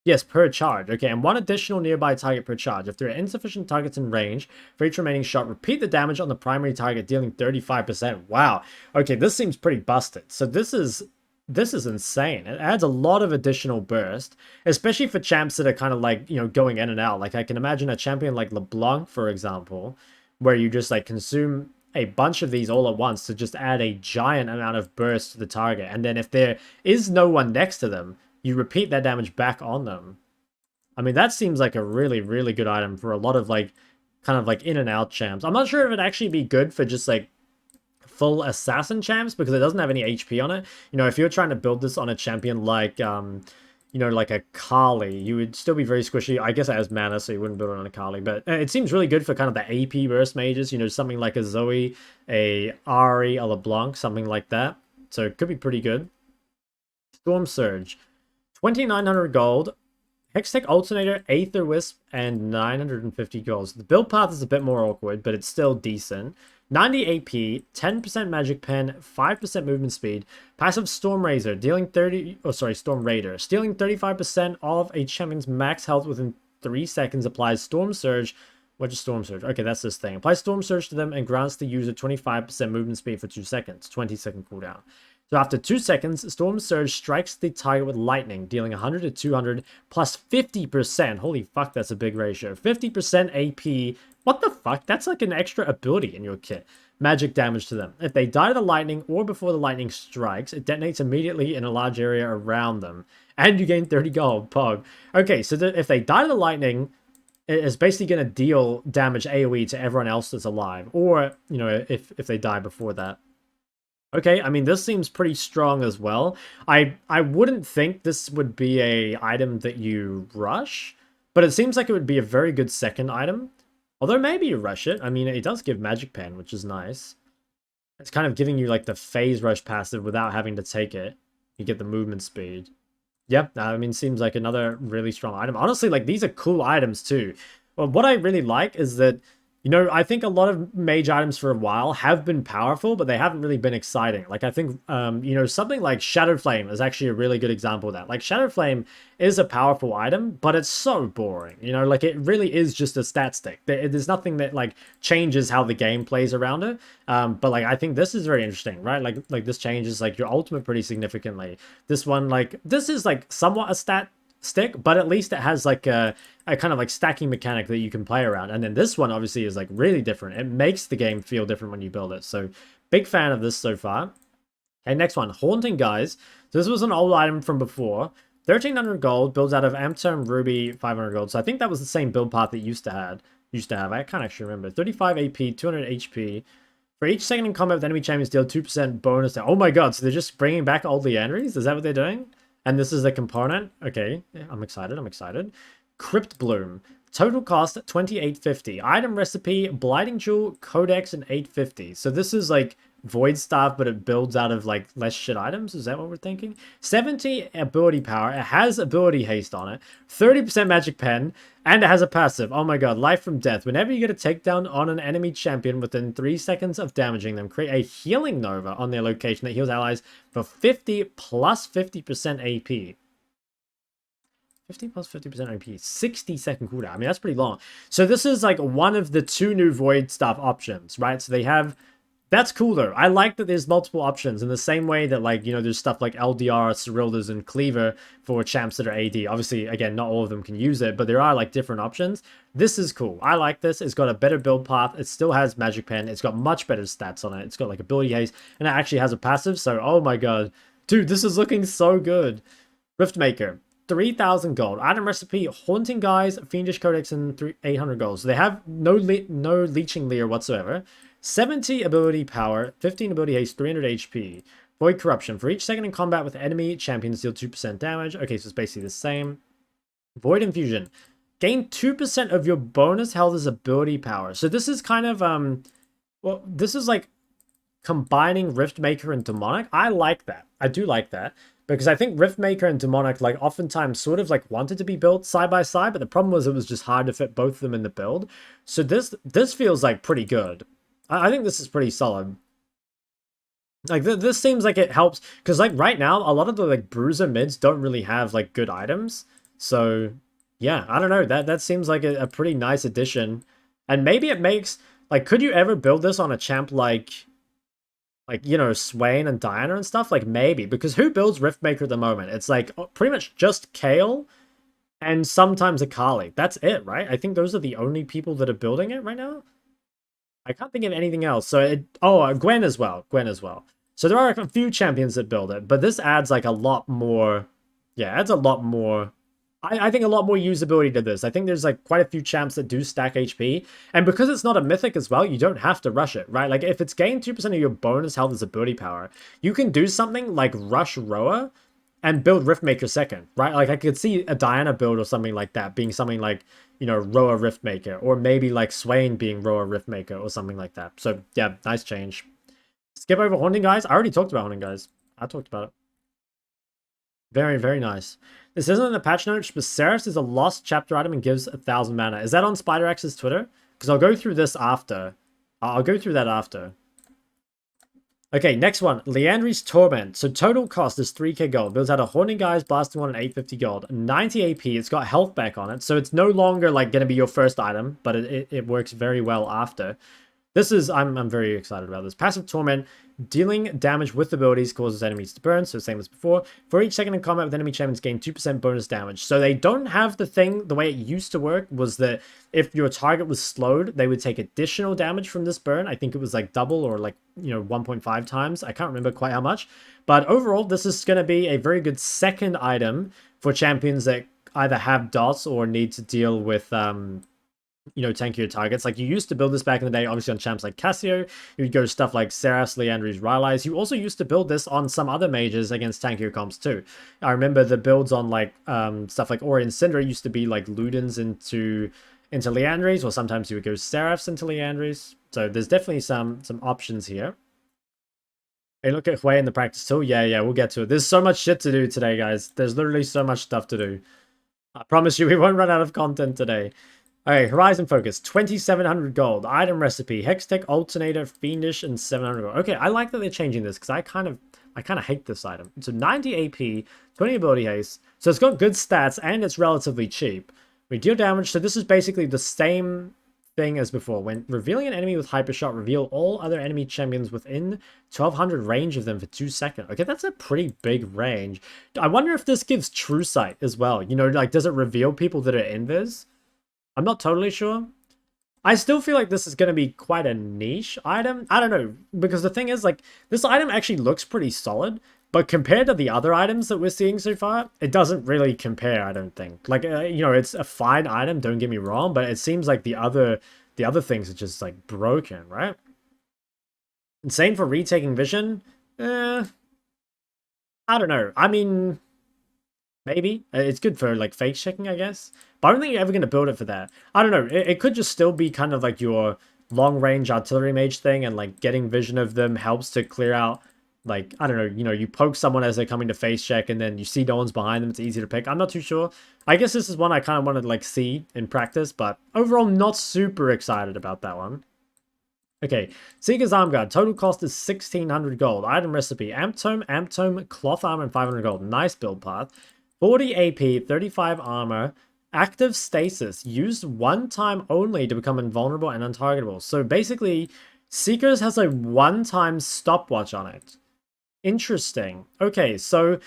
Yes, per charge. Okay, and 1 additional nearby target per charge. If there are insufficient targets in range for each remaining shot, repeat the damage on the primary target, dealing 35%. Wow. Okay, this seems pretty busted. So this is insane. It adds a lot of additional burst, especially for champs that are kind of like, you know, going in and out. Like, I can imagine a champion like LeBlanc, for example, where you just like consume a bunch of these all at once to just add a giant amount of burst to the target. And then if there is no one next to them, you repeat that damage back on them. I mean, that seems like a really, really good item for a lot of like, kind of like in and out champs. I'm not sure if it'd actually be good for just like full assassin champs because it doesn't have any HP on it. You know, if you're trying to build this on a champion like, you know, like a Kali, you would still be very squishy. I guess it has mana, so you wouldn't build it on a Kali, but it seems really good for kind of the AP burst mages, you know, something like a Zoe, a Ari, a LeBlanc, something like that. So it could be pretty good. Storm Surge. 2,900 gold, Hextech Alternator, Aether Wisp, and 950 gold. So the build path is a bit more awkward, but it's still decent. 90 AP, 10% magic pen, 5% movement speed. Passive Storm Raider, dealing 30, oh sorry, Storm Raider, stealing 35% of a champion's max health within 3 seconds, applies Storm Surge. What is Storm Surge? Okay, that's this thing. Applies Storm Surge to them and grants the user 25% movement speed for 2 seconds, 20-second cooldown. So after 2 seconds, Storm Surge strikes the target with lightning, dealing 100 to 200 plus 50%. Holy fuck, that's a big ratio. 50% AP. What the fuck? That's like an extra ability in your kit. Magic damage to them. If they die to the lightning or before the lightning strikes, it detonates immediately in a large area around them. And you gain 30 gold. Pog. Okay, so if they die to the lightning, it's basically going to deal damage AoE to everyone else that's alive. Or, you know, if they die before that. Okay, I mean, this seems pretty strong as well. I wouldn't think this would be a item that you rush, but it seems like it would be a very good second item. Although maybe you rush it. I mean, it does give Magic Pen, which is nice. It's kind of giving you like the phase rush passive without having to take it. You get the movement speed. Yep, I mean, seems like another really strong item. Honestly, like, these are cool items too. Well, what I really like is that, you know, I think a lot of mage items for a while have been powerful, but they haven't really been exciting. Like, I think, you know, something like Shadow Flame is actually a really good example of that. Like, Shadow Flame is a powerful item, but it's so boring. You know, like, it really is just a stat stick. There's nothing that, like, changes how the game plays around it. But, like, I think this is very interesting, right? Like this changes, like, your ultimate pretty significantly. This one, like, this is, like, somewhat a stat stick, but at least it has like a kind of like stacking mechanic that you can play around. And then this one obviously is like really different. It makes the game feel different when you build it. So big fan of this so far. Okay, next one, Haunting Guys. So this was an old item from before. 1300 gold, builds out of Amptone Ruby, 500 gold. So I think that was the same build path that used to have. I can't actually remember. 35 AP, 200 HP. For each second in combat with enemy champions, deal 2% bonus to... Oh my god, so they're just bringing back old Leandries? Is that what they're doing? And this is the component? Okay, I'm excited. Crypt Bloom. Total cost, 2850. Item recipe, Blighting Jewel, Codex, and 850. So this is like Void Staff, but it builds out of like less shit items. Is that what we're thinking? 70 ability power. It has ability haste on it. 30% magic pen. And it has a passive. Oh my god, Life from Death. Whenever you get a takedown on an enemy champion within 3 seconds of damaging them, create a healing nova on their location that heals allies for 50 plus 50% AP. 50 plus 50% AP. 60-second cooldown. I mean, that's pretty long. So this is like one of the 2 new Void Staff options, right? So they have... That's cool though. I like that there's multiple options in the same way that, like, you know, there's stuff like LDR, Cerilders, and Cleaver for champs that are AD. Obviously, again, not all of them can use it, but there are like different options. This is cool. I like this. It's got a better build path. It still has Magic Pen. It's got much better stats on it. It's got like ability haste, and it actually has a passive. So, oh my god. Dude, this is looking so good. Riftmaker. 3,000 gold. Item recipe, Haunting Guys, Fiendish Codex, and 800 gold. So they have no Leeching Leer whatsoever. 70 ability power, 15 ability haste, 300 HP. Void Corruption. For each second in combat with enemy champions, deal 2% damage. Okay, so it's basically the same. Void Infusion. Gain 2% of your bonus health as ability power. So this is kind of, well, this is like combining Riftmaker and Demonic. I like that. I do like that. Because I think Riftmaker and Demonic, like, oftentimes sort of, like, wanted to be built side by side, but the problem was it was just hard to fit both of them in the build. So this feels, like, pretty good. I think this is pretty solid. Like, this seems like it helps, because, like, right now, a lot of the, like, bruiser mids don't really have, like, good items. So, yeah, I don't know. That seems like a pretty nice addition. And maybe it makes, like, could you ever build this on a champ like, you know, Swain and Diana and stuff? Like, maybe. Because who builds Riftmaker at the moment? It's, like, pretty much just Kayle and sometimes Akali. That's it, right? I think those are the only people that are building it right now. I can't think of anything else. So, Gwen as well. So there are a few champions that build it. But this adds, like, a lot more... Yeah, adds a lot more... I think a lot more usability to this. I think there's like quite a few champs that do stack HP. And because it's not a mythic as well, you don't have to rush it, right? Like if it's gained 2% of your bonus health as ability power, you can do something like rush Roa and build Riftmaker second, right? Like I could see a Diana build or something like that being something like, you know, Roa Riftmaker, or maybe like Swain being Roa Riftmaker or something like that. So yeah, nice change. Skip over Haunting Guys. I already talked about Haunting Guys. I talked about it. Very, very nice. This isn't in the patch notes, but Ceres is a lost chapter item and gives 1,000 mana. Is that on SpiderX's Twitter? Because I'll go through this after. I'll go through that after. Okay, next one. Liandry's Torment. So total cost is 3k gold. Builds out a Haunting Guise, Blasting One, and 850 gold. 90 AP. It's got health back on it. So it's no longer like going to be your first item, but it works very well after. This is, I'm very excited about this. Passive Torment, dealing damage with abilities causes enemies to burn, so same as before. For each second in combat with enemy champions, gain 2% bonus damage. So they don't have the thing, the way it used to work was that if your target was slowed, they would take additional damage from this burn. I think it was like double or like, 1.5 times. I can't remember quite how much. But overall, this is going to be a very good second item for champions that either have dots or need to deal with tankier targets. Like, you used to build this back in the day, obviously on champs like Cassio. You'd go stuff like Seraphs, Liandry's, Rylai's. You also used to build this on some other mages against tankier comps too. I remember the builds on like stuff like Ori and Syndra used to be like Ludens into Liandry's, or sometimes you would go Seraphs into Liandry's. So there's definitely some options here. Hey, look at Hui in the practice tool. Yeah, we'll get to it. There's so much shit to do today, guys. There's literally so much stuff to do. I promise you we won't run out of content today. Okay, Horizon Focus, 2,700 gold. Item recipe, Hextech, Alternator, Fiendish, and 700 gold. Okay, I like that they're changing this because I kind of hate this item. So 90 AP, 20 ability haste. So it's got good stats and it's relatively cheap. We deal damage, so this is basically the same thing as before. When revealing an enemy with Hypershot, reveal all other enemy champions within 1,200 range of them for 2 seconds. Okay, that's a pretty big range. I wonder if this gives True Sight as well. Like, does it reveal people that are invis? I'm not totally sure. I still feel like this is going to be quite a niche item. I don't know, because the thing is, like, this item actually looks pretty solid, but compared to the other items that we're seeing so far, it doesn't really compare, I don't think. Like, it's a fine item, don't get me wrong, but it seems like the other things are just, like, broken, right? And same for Retaking Vision. I don't know. I mean, maybe. It's good for, like, face checking, I guess. But I don't think you're ever going to build it for that. I don't know. It could just still be kind of like your long-range artillery mage thing, and, like, getting vision of them helps to clear out, like, I don't know, you poke someone as they're coming to face check, and then you see no one's behind them. It's easy to pick. I'm not too sure. I guess this is one I kind of want to, like, see in practice, but overall, not super excited about that one. Okay, Seeker's Arm Guard. Total cost is 1,600 gold. Item recipe, Amp Tome, Cloth Armor, and 500 gold. Nice build path. 40 AP, 35 armor, active stasis, used one time only to become invulnerable and untargetable. So basically, Seekers has a one-time stopwatch on it. Interesting. Okay, so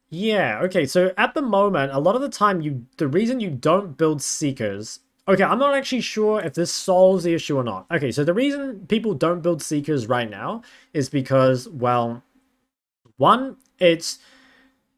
yeah, okay, so at the moment, a lot of the time, the reason you don't build Seekers... Okay, I'm not actually sure if this solves the issue or not. Okay, so the reason people don't build Seekers right now is because, well, one, it's...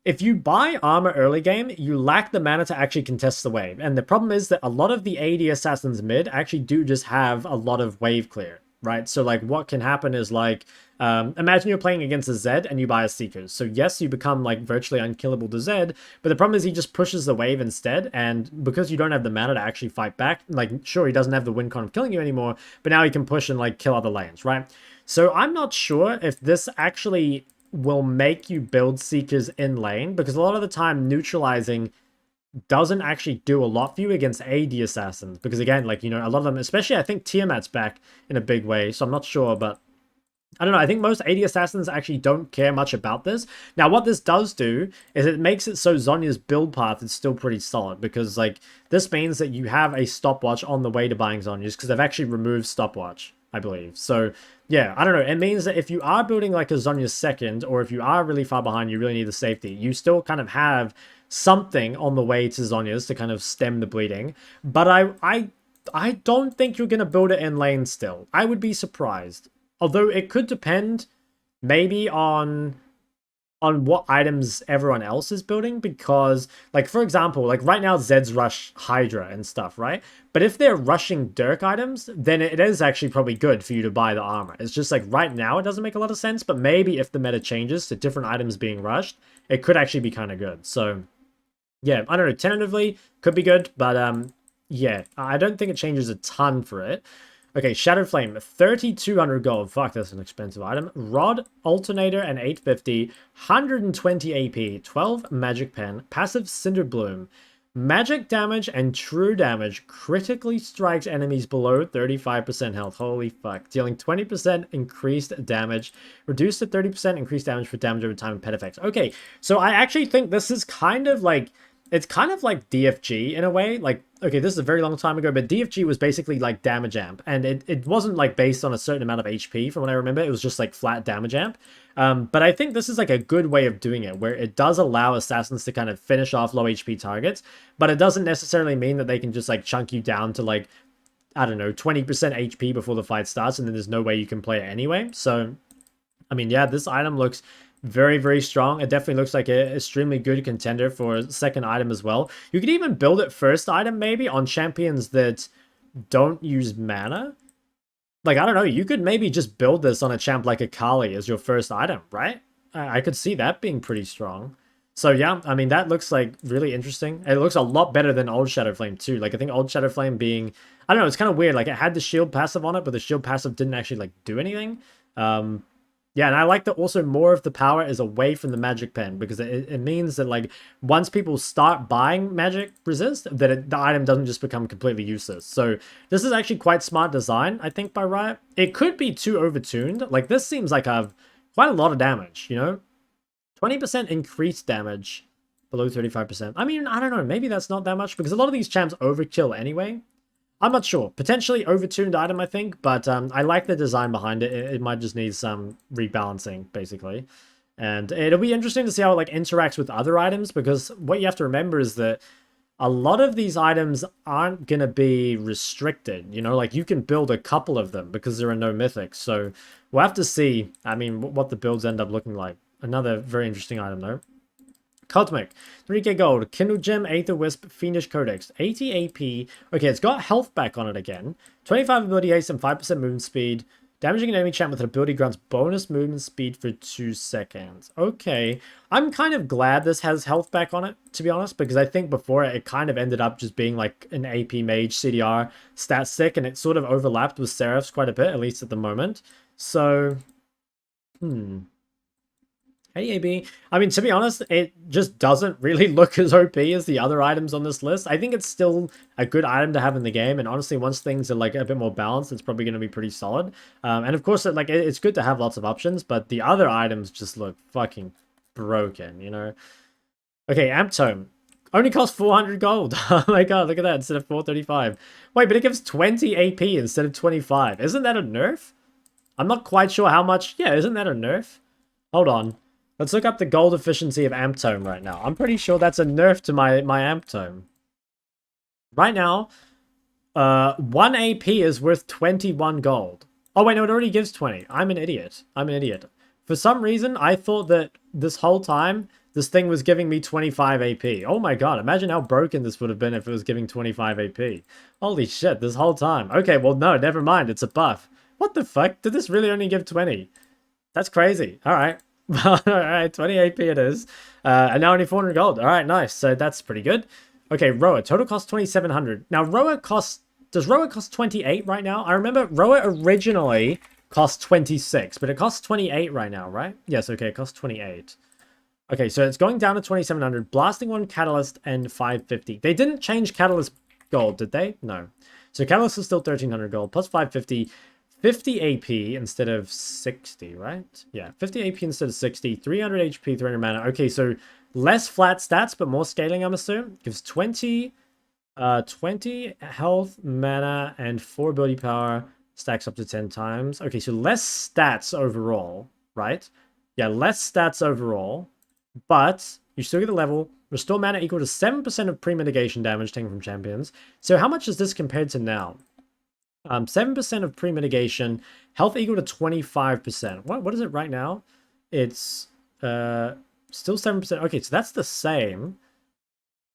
If you buy armor early game, you lack the mana to actually contest the wave. And the problem is that a lot of the AD assassins mid actually do just have a lot of wave clear, right? So, like, what can happen is, like, imagine you're playing against a Zed and you buy a Seekers. So yes, you become, like, virtually unkillable to Zed, but the problem is he just pushes the wave instead, and because you don't have the mana to actually fight back, like, sure, he doesn't have the win con of killing you anymore, but now he can push and, like, kill other lanes, right? So I'm not sure if this actually will make you build Seekers in lane, because a lot of the time neutralizing doesn't actually do a lot for you against AD assassins, because again, like, a lot of them, especially I think Tiamat's back in a big way, so I'm not sure, but I don't know, I think most AD assassins actually don't care much about this. Now, what this does do is it makes it so Zhonya's build path is still pretty solid, because, like, this means that you have a stopwatch on the way to buying Zhonya's, because they've actually removed stopwatch, I believe. So yeah, I don't know. It means that if you are building like a Zhonya's second, or if you are really far behind, you really need the safety, you still kind of have something on the way to Zhonya's to kind of stem the bleeding. But I don't think you're going to build it in lane still. I would be surprised. Although it could depend maybe on what items everyone else is building, because, like, for example, like right now Zed's rush Hydra and stuff, right? But if they're rushing Dirk items, then it is actually probably good for you to buy the armor. It's just like right now it doesn't make a lot of sense, but maybe if the meta changes to different items being rushed, it could actually be kind of good. So yeah, I don't know, tentatively could be good, but yeah, I don't think it changes a ton for it. Okay, Shattered Flame, 3,200 gold. Fuck, that's an expensive item. Rod, Alternator, and 850. 120 AP. 12 Magic Pen. Passive Cinder Bloom. Magic damage and true damage critically strikes enemies below 35% health. Holy fuck. Dealing 20% increased damage. Reduced to 30% increased damage for damage over time and pet effects. Okay, so I actually think this is kind of like... It's kind of like DFG in a way. Like, okay, this is a very long time ago, but DFG was basically like damage amp. And it wasn't like based on a certain amount of HP from what I remember. It was just like flat damage amp. But I think this is like a good way of doing it, where it does allow assassins to kind of finish off low HP targets, but it doesn't necessarily mean that they can just like chunk you down to like, I don't know, 20% HP before the fight starts, and then there's no way you can play it anyway. So, I mean, yeah, this item looks very, very strong. It definitely looks like an extremely good contender for a second item as well. You could even build it first item maybe on champions that don't use mana. Like, I don't know, you could maybe just build this on a champ like Akali as your first item, right? I could see that being pretty strong. So yeah, I mean, that looks like really interesting. It looks a lot better than Old Shadowflame too. Like, I think Old Shadowflame being... I don't know, it's kind of weird. Like, it had the shield passive on it, but the shield passive didn't actually, like, do anything. Yeah, and I like that also more of the power is away from the magic pen, because it means that, like, once people start buying magic resist, that the item doesn't just become completely useless. So this is actually quite smart design, I think, by Riot. It could be too overtuned. Like, this seems like quite a lot of damage, you know? 20% increased damage below 35%. I mean, I don't know, maybe that's not that much, because a lot of these champs overkill anyway. I'm not sure. Potentially overtuned item, I think, but I like the design behind it. It might just need some rebalancing, basically. And it'll be interesting to see how it like interacts with other items, because what you have to remember is that a lot of these items aren't going to be restricted. You know, like you can build a couple of them because there are no mythics. So we'll have to see, I mean, what the builds end up looking like. Another very interesting item, though. Cosmic, 3k gold, Kindle Gem, Aether Wisp, Fiendish Codex, 80 AP. Okay, it's got health back on it again. 25 ability haste and 5% movement speed. Damaging an enemy champ with an ability grants bonus movement speed for 2 seconds. Okay, I'm kind of glad this has health back on it, to be honest, because I think before it kind of ended up just being like an AP Mage CDR stat stick, and it sort of overlapped with Seraphs quite a bit, at least at the moment. So, AAB. I mean, to be honest, it just doesn't really look as OP as the other items on this list. I think it's still a good item to have in the game, and honestly, once things are like a bit more balanced, it's probably going to be pretty solid. And of course, it's good to have lots of options, but the other items just look fucking broken, you know? Okay, Amp Tome. Only costs 400 gold. Oh my god, look at that, instead of 435. Wait, but it gives 20 AP instead of 25. Isn't that a nerf? I'm not quite sure how much. Yeah, isn't that a nerf? Hold on. Let's look up the gold efficiency of Amp Tome right now. I'm pretty sure that's a nerf to my Amp Tome. Right now, 1 AP is worth 21 gold. Oh wait, no, it already gives 20. I'm an idiot. I'm an idiot. For some reason, I thought that this whole time, this thing was giving me 25 AP. Oh my god, imagine how broken this would have been if it was giving 25 AP. Holy shit, this whole time. Okay, well no, never mind, it's a buff. What the fuck? Did this really only give 20? That's crazy. Alright. Alright, 20 AP it is. And now only 400 gold. Alright, nice. So that's pretty good. Okay, Roa. Total cost 2,700. Now, Roa costs... Does Roa cost 28 right now? I remember Roa originally cost 26, but it costs 28 right now, right? Yes, okay, it costs 28. Okay, so it's going down to 2,700. Blasting one, Catalyst, and 550. They didn't change Catalyst gold, did they? No. So Catalyst is still 1,300 gold, plus 550. 50 AP instead of 60, right? Yeah, 50 AP instead of 60, 300 HP, 300 mana. Okay, so less flat stats, but more scaling, I'm assuming. Gives 20 health, mana, and 4 ability power. Stacks up to 10 times. Okay, so less stats overall, right? Yeah, less stats overall, but you still get the level. Restore mana equal to 7% of pre-mitigation damage taken from champions. So how much is this compared to now? 7% of pre-mitigation, health equal to 25%. What is it right now? It's still 7%. Okay, so that's the same.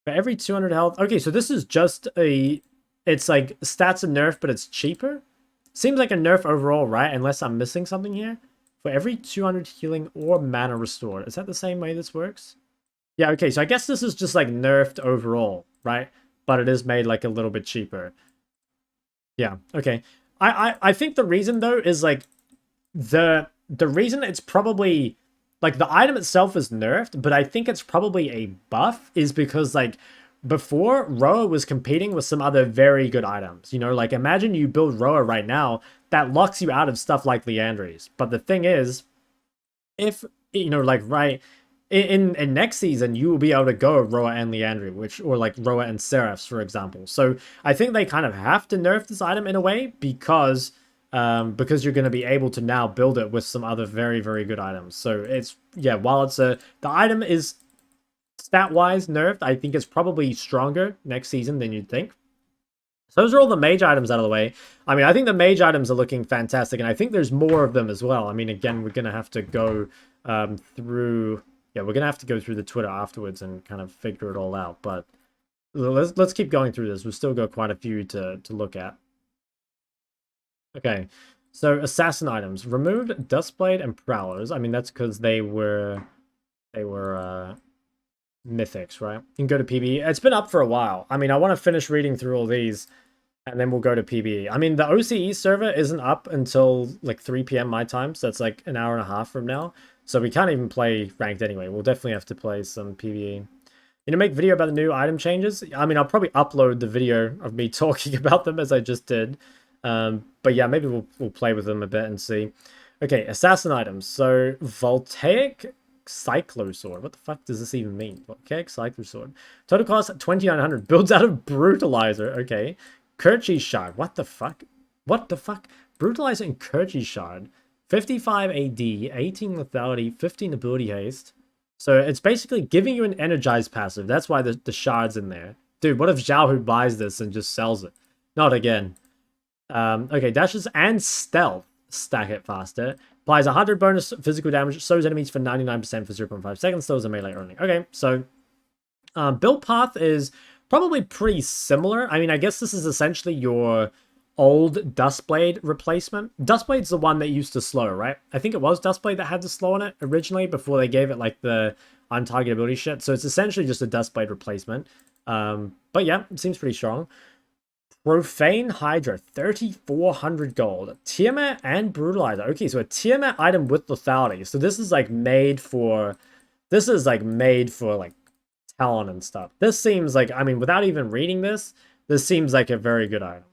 For every 200 health. Okay, so this is just it's like stats and nerf, but it's cheaper. Seems like a nerf overall, right? Unless I'm missing something here. For every 200 healing or mana restored. Is that the same way this works? Yeah, okay, so I guess this is just like nerfed overall, right? But it is made like a little bit cheaper. Yeah, okay. I think the reason, though, is, like, the reason it's probably, like, the item itself is nerfed, but I think it's probably a buff is because, like, before, Roa was competing with some other very good items. You know, like imagine you build Roa right now, that locks you out of stuff like Liandry's. But the thing is, if, you know, like right in next season, you will be able to go Roa and Liandry, which, or like Roa and Seraphs, for example. So I think they kind of have to nerf this item in a way because you're going to be able to now build it with some other very, very good items. So it's, yeah, while it's the item is stat-wise nerfed, I think it's probably stronger next season than you'd think. So those are all the mage items out of the way. I mean, I think the mage items are looking fantastic, and I think there's more of them as well. I mean, again, we're going to have to go through... Yeah, we're going to have to go through the Twitter afterwards and kind of figure it all out. But let's keep going through this. We've still got quite a few to look at. Okay, so assassin items. Removed Dustblade and Prowlers. I mean, that's because they were mythics, right? You can go to PBE. It's been up for a while. I mean, I want to finish reading through all these, and then we'll go to PBE. I mean, the OCE server isn't up until like 3 p.m. my time, so it's like an hour and a half from now. So we can't even play ranked anyway. We'll definitely have to play some PBE. You know, make video about the new item changes. I mean, I'll probably upload the video of me talking about them as I just did. But yeah, maybe we'll play with them a bit and see. Okay, assassin items. So Voltaic Cyclosword. What the fuck does this even mean? Voltaic Cyclosword. Total cost 2,900. Builds out of Brutalizer. Okay. Kerchi Shard. What the fuck? What the fuck? Brutalizer and Kerchi Shard. 55 AD, 18 lethality, 15 ability haste. So it's basically giving you an energized passive. That's why the shard's in there. Dude, what if Xiaohu buys this and just sells it? Not again. Okay, dashes and stealth stack it faster. Applies 100 bonus physical damage, slows enemies for 99% for 0.5 seconds, still is a melee only. Okay, so build path is probably pretty similar. I mean, I guess this is essentially your old Dustblade replacement. Dustblade's the one that used to slow, right? I think it was Dustblade that had the slow on it originally before they gave it like the untargetability shit. So it's essentially just a Dustblade replacement. But yeah, it seems pretty strong. Profane Hydra, 3,400 gold. Tiamat and Brutalizer. Okay, so a Tiamat item with lethality. So this is like made for... This is like made for like Talon and stuff. This seems like... I mean, without even reading this, this seems like a very good item.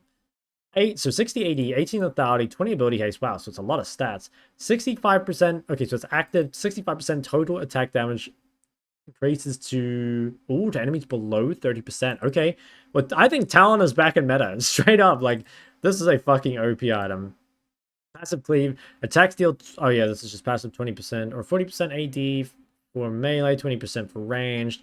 60 AD, 18 lethality, 20 ability haste. Wow, so it's a lot of stats. 65%... Okay, so it's active. 65% total attack damage. Increases to enemies below 30%. Okay, well, I think Talon is back in meta. Straight up, like, this is a fucking OP item. Passive cleave, attack steal. Oh yeah, this is just passive 20% or 40% AD for melee, 20% for ranged.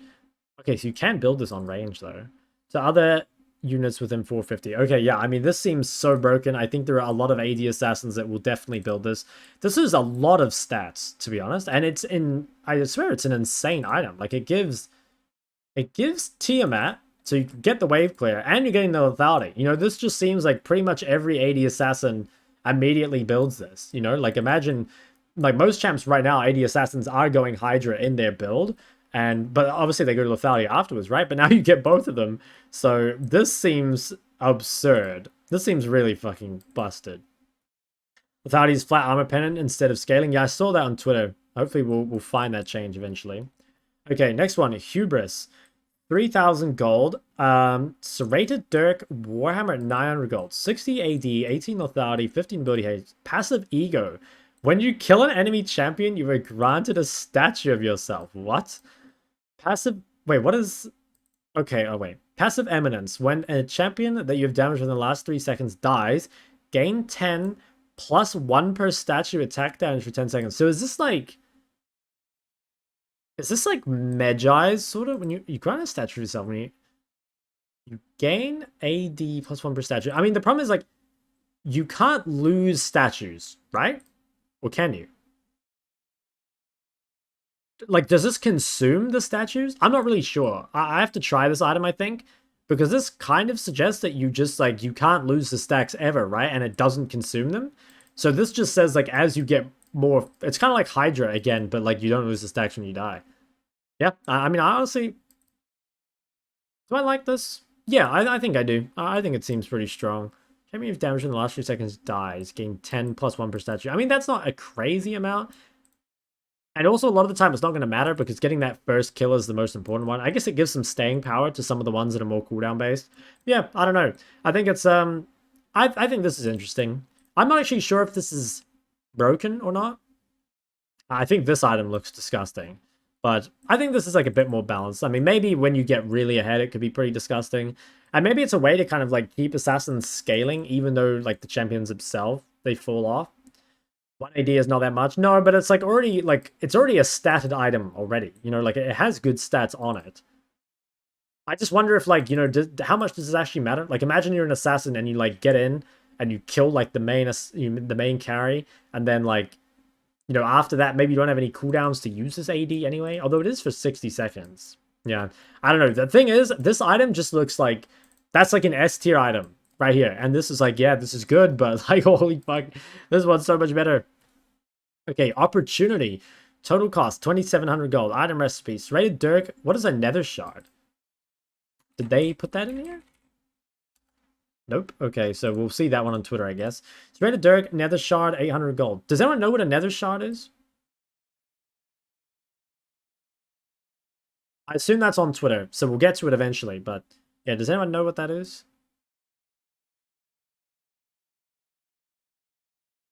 Okay, so you can build this on range though. So other units within 450. Okay, yeah, I mean, this seems so broken. I think there are a lot of AD assassins that will definitely build this. This is a lot of stats, to be honest, and it's in... I swear it's an insane item. Like, it gives Tiamat, so you can get the wave clear, and you're getting the lethality. You know, this just seems like pretty much every AD assassin immediately builds this. You know, like, imagine, like, most champs right now, AD assassins are going Hydra in their build, but obviously they go to lethality afterwards, right? But now you get both of them. So this seems absurd. This seems really fucking busted. Lethality is flat armor pendant instead of scaling. Yeah, I saw that on Twitter. Hopefully we'll find that change eventually. Okay, next one. Hubris. 3,000 gold. Serrated Dirk. Warhammer 900 gold. 60 AD. 18 lethality. 15 ability haste. Passive ego. When you kill an enemy champion, you are granted a statue of yourself. What? Passive... Wait, what is... Okay, oh wait. Passive Eminence. When a champion that you have damaged within the last 3 seconds dies, gain 10 plus 1 per statue attack damage for 10 seconds. So is this like... Is this like Magi's sort of? When you grant a statue of yourself, when you gain AD plus 1 per statue. I mean, the problem is like, you can't lose statues, right? Or can you? Like, does this consume the statues? I'm not really sure. I have to try this item, I think. Because this kind of suggests that you just, like, you can't lose the stacks ever, right? And it doesn't consume them. So this just says, like, as you get more... It's kind of like Hydra again, but, like, you don't lose the stacks when you die. Yeah, I mean, I honestly... Do I like this? Yeah, I think I do. I think it seems pretty strong. Champion of damage in the last few seconds dies. Gain 10 plus 1 per statue. I mean, that's not a crazy amount. And also, a lot of the time, it's not going to matter because getting that first kill is the most important one. I guess it gives some staying power to some of the ones that are more cooldown based. Yeah, I don't know. I think it's I think this is interesting. I'm not actually sure if this is broken or not. I think this item looks disgusting, but I think this is like a bit more balanced. I mean, maybe when you get really ahead, it could be pretty disgusting, and maybe it's a way to kind of like keep assassins scaling, even though like the champions themselves they fall off. 1 AD is not that much. No, but it's like already like it's already a statted item already. You know, like it has good stats on it. I just wonder if like, you know, how much does this actually matter? Like imagine you're an assassin and you like get in and you kill like the main carry, and then like, you know, after that maybe you don't have any cooldowns to use this AD anyway, although it is for 60 seconds. Yeah. I don't know. The thing is, this item just looks like that's like an S tier item right here. And this is like, yeah, this is good, but like holy fuck, this one's so much better. Okay, opportunity. Total cost 2,700 gold. Item recipes. Rated Dirk. What is a nether shard? Did they put that in here? Nope. Okay, so we'll see that one on Twitter, I guess. It's Rated Dirk, nether shard, 800 gold. Does anyone know what a nether shard is? I assume that's on Twitter, so we'll get to it eventually, but yeah, does anyone know what that is?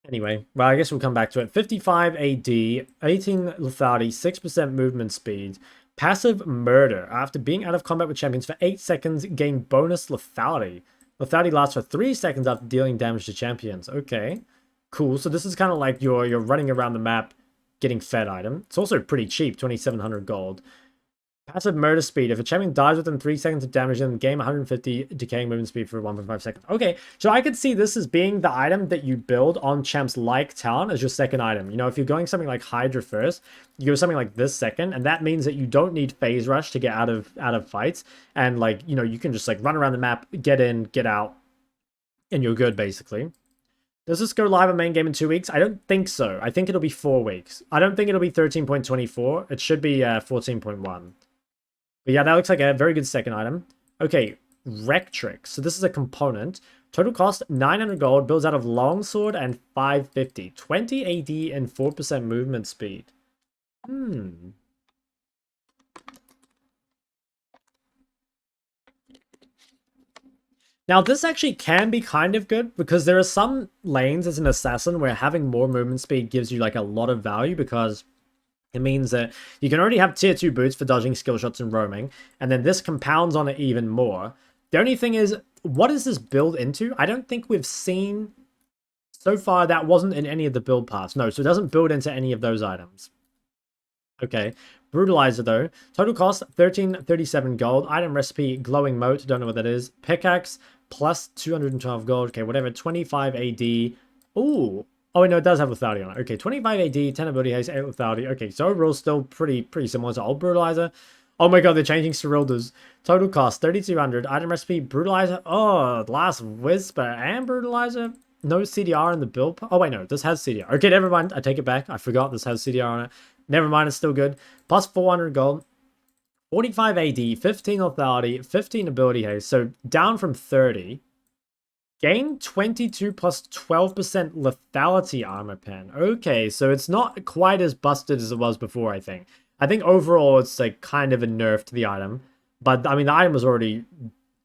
Anyway, well, I guess we'll come back to it. 55 AD, 18 lethality, 6% movement speed. Passive murder. After being out of combat with champions for 8 seconds, gain bonus lethality. Lethality lasts for 3 seconds after dealing damage to champions. Okay, cool. So this is kind of like you're running around the map getting fed item. It's also pretty cheap, 2,700 gold. Passive murder speed. If a champion dies within 3 seconds of damage, then gain 150 decaying movement speed for 1.5 seconds. Okay, so I could see this as being the item that you build on champs like Talon as your second item. You know, if you're going something like Hydra first, you go something like this second, and that means that you don't need phase rush to get out of fights, and like, you know, you can just like run around the map, get in, get out, and you're good basically. Does this go live on main game in 2 weeks? I don't think so. I think it'll be 4 weeks. I don't think it'll be 13.24. It should be 14.1. But yeah, that looks like a very good second item. Okay, Rectrix. So this is a component. Total cost 900 gold, builds out of longsword and 550. 20 AD and 4% movement speed. Now, this actually can be kind of good because there are some lanes as an assassin where having more movement speed gives you like a lot of value because it means that you can already have tier 2 boots for dodging skill shots and roaming, and then this compounds on it even more. The only thing is, what does this build into? I don't think we've seen so far. That wasn't in any of the build paths. No, so it doesn't build into any of those items. Okay, Brutalizer though. Total cost 1337 gold. Item recipe glowing moat. Don't know what that is. Pickaxe plus 212 gold. Okay, whatever. 25 AD. Ooh. Oh, no, it does have lethality on it. Okay, 25 AD, 10 ability haste, 8 lethality. Okay, so overall still pretty similar to old Brutalizer. Oh my god, they're changing Cerilders. Total cost 3200. Item recipe Brutalizer. Oh, Last Whisper and Brutalizer. No CDR in the build. Oh wait, no, this has CDR. Okay, never mind. I take it back. I forgot this has CDR on it. Never mind, it's still good. Plus 400 gold. 45 AD, 15 lethality, 15 ability haste. So down from 30. Gain 22 plus 12% lethality armor pen. Okay, so it's not quite as busted as it was before, I think. I think overall it's like kind of a nerf to the item. But I mean, the item was already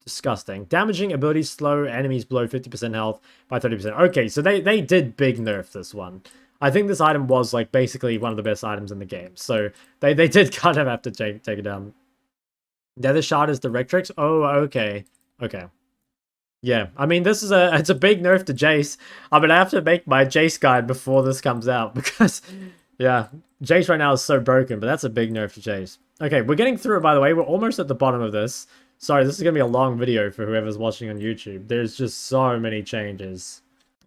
disgusting. Damaging abilities slow enemies below 50% health by 30%. Okay, so they did big nerf this one. I think this item was like basically one of the best items in the game. So they did kind of have to take it down. Nether shard is the Rectrix. Oh, okay. Okay. Yeah, I mean, it's a big nerf to Jace. I'm gonna have to make my Jace guide before this comes out because, yeah, Jace right now is so broken, but that's a big nerf to Jace. Okay, we're getting through it, by the way. We're almost at the bottom of this. Sorry, this is gonna be a long video for whoever's watching on YouTube. There's just so many changes.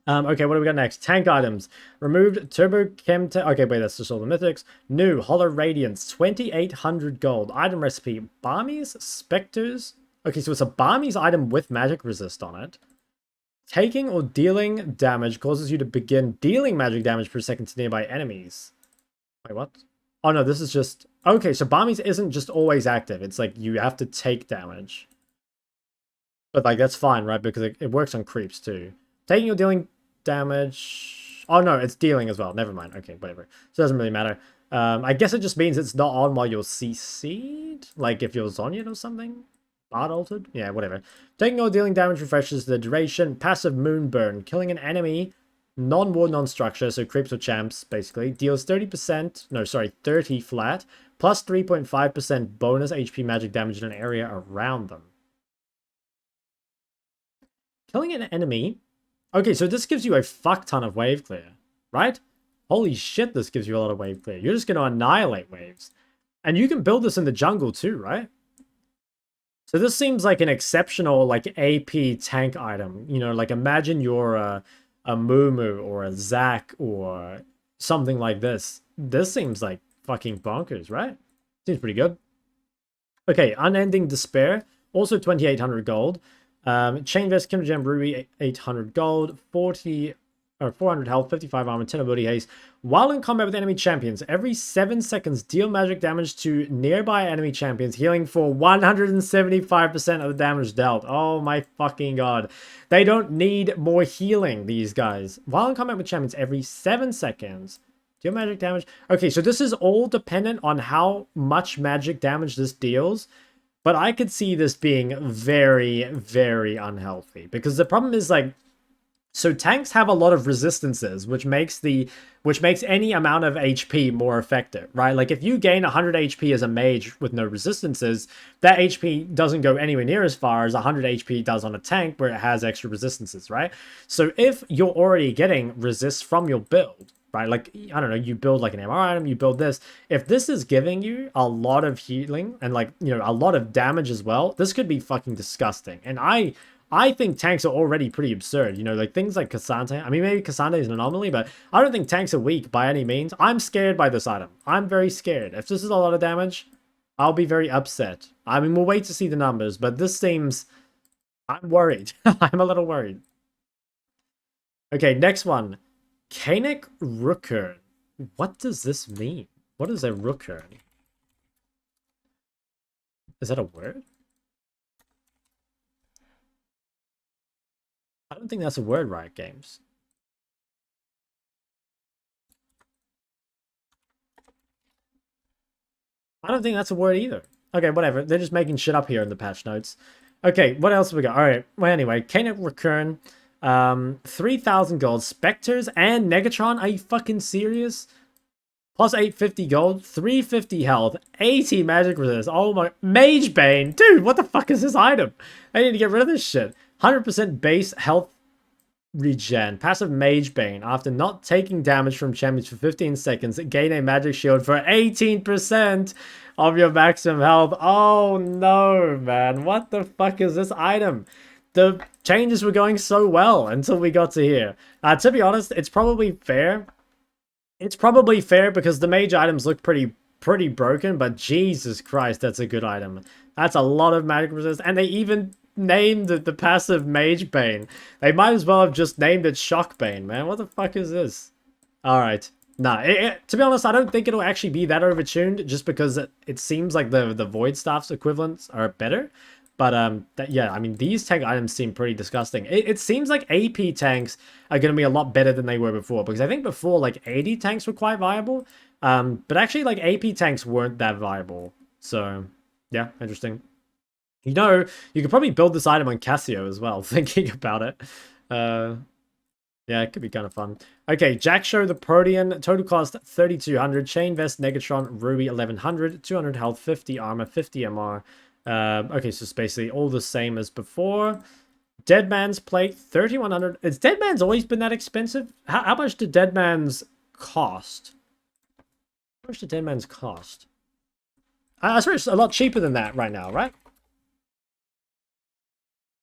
Okay, what do we got next? Tank items. Removed Turbo Chem... Okay, wait, that's just all the mythics. New Hollow Radiance, 2,800 gold. Item recipe, Barmies, Spectres... Okay, so it's a Barmies item with magic resist on it. Taking or dealing damage causes you to begin dealing magic damage per second to nearby enemies. Wait, what? Oh no, this is just... Okay, so Barmies isn't just always active. It's like you have to take damage. But like, that's fine, right? Because it works on creeps too. Taking or dealing damage... Oh, no, it's dealing as well. Never mind. Okay, whatever. So it doesn't really matter. I guess it just means it's not on while you're CC'd. Like if you're Zonya'd or something. Bard altered? Yeah, whatever. Taking or dealing damage refreshes the duration. Passive Moonburn. Killing an enemy, non-war, non-structure, so creeps or champs, basically. Deals 30%, no, sorry, 30 flat, plus 3.5% bonus HP magic damage in an area around them. Killing an enemy. Okay, so this gives you a fuck ton of wave clear, right? Holy shit, this gives you a lot of wave clear. You're just going to annihilate waves. And you can build this in the jungle too, right? So this seems like an exceptional, like, AP tank item. You know, like, imagine you're a Mumu or a Zac or something like this. This seems like fucking bonkers, right? Seems pretty good. Okay, Unending Despair. Also 2,800 gold. Chain Vest, Kindred Gem, Ruby, 800 gold. 400 health, 55 armor, 10 ability haste. While in combat with enemy champions, every 7 seconds deal magic damage to nearby enemy champions, healing for 175% of the damage dealt. Oh my fucking god. They don't need more healing, these guys. While in combat with champions, every 7 seconds, deal magic damage. Okay, so this is all dependent on how much magic damage this deals. But I could see this being very, very unhealthy. Because the problem is, like, so tanks have a lot of resistances, which makes any amount of HP more effective, right? Like if you gain 100 HP as a mage with no resistances, that HP doesn't go anywhere near as far as 100 HP does on a tank where it has extra resistances, right? So if you're already getting resist from your build, right? Like, I don't know, you build like an MR item, you build this. If this is giving you a lot of healing and like, you know, a lot of damage as well, this could be fucking disgusting. And I think tanks are already pretty absurd. You know, like things like Cassandra. I mean, maybe Cassandra is an anomaly, but I don't think tanks are weak by any means. I'm scared by this item. I'm very scared. If this is a lot of damage, I'll be very upset. I mean, we'll wait to see the numbers, but this seems... I'm worried. I'm a little worried. Okay, next one. Kanek Rookern. What does this mean? What is a Rookern? Is that a word? I don't think that's a word, Riot Games. I don't think that's a word either. Okay, whatever. They're just making shit up here in the patch notes. Okay, what else have we got? Alright, well anyway, Kanek Recurn. 3,000 gold. Spectres and Negatron. Are you fucking serious? Plus 850 gold, 350 health, 80 magic resist. Oh my... Mage Bane! Dude, what the fuck is this item? I need to get rid of this shit. 100% base health regen. Passive Mage Bane. After not taking damage from champions for 15 seconds, gain a magic shield for 18% of your maximum health. Oh no, man. What the fuck is this item? The changes were going so well until we got to here. To be honest, it's probably fair. It's probably fair because the mage items look pretty broken, but Jesus Christ, that's a good item. That's a lot of magic resist, and they even named the passive Mage Bane. They might as well have just named it Shok Bane, man. What the fuck is this? Alright. Nah, to be honest, I don't think it'll actually be that overtuned, just because it seems like the Void Staff's equivalents are better. But, yeah, I mean, these tank items seem pretty disgusting. It seems like AP tanks are going to be a lot better than they were before. Because I think before, like, AD tanks were quite viable. But actually, like, AP tanks weren't that viable. So, yeah, interesting. You know, you could probably build this item on Cassio as well, thinking about it. Yeah, it could be kind of fun. Okay, Jack Show the Protean. Total cost 3,200. Chain Vest, Negatron, Ruby 1,100. 200 health, 50 armor, 50 MR. Okay, so it's basically all the same as before. Dead Man's Plate, 3,100. Has Dead Man's always been that expensive? How much did Dead Man's cost? How much did Dead Man's cost? I swear it's a lot cheaper than that right now, right?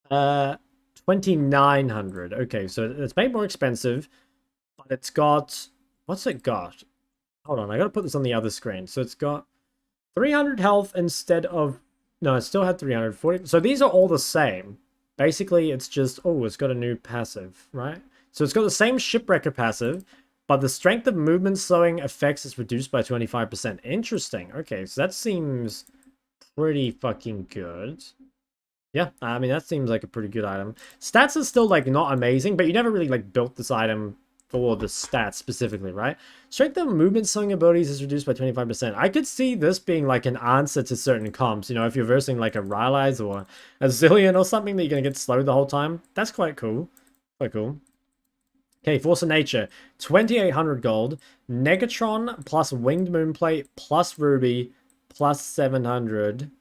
2,900. Okay, so it's made more expensive, but it's got... What's it got? Hold on, I gotta put this on the other screen. So it's got 300 health instead of... No, it still had 340. So these are all the same. Basically, it's just... Oh, it's got a new passive, right? So it's got the same Shipwrecker passive, but the strength of movement slowing effects is reduced by 25%. Interesting. Okay, so that seems pretty fucking good. Yeah, I mean, that seems like a pretty good item. Stats are still, like, not amazing, but you never really, like, built this item for the stats specifically, right? Strength of movement swing abilities is reduced by 25%. I could see this being like an answer to certain comps. You know, if you're versing like a Rylai's or a Zillion or something that you're going to get slowed the whole time. That's quite cool. Quite cool. Okay, Force of Nature. 2,800 gold. Negatron plus Winged Moonplate plus Ruby plus 700.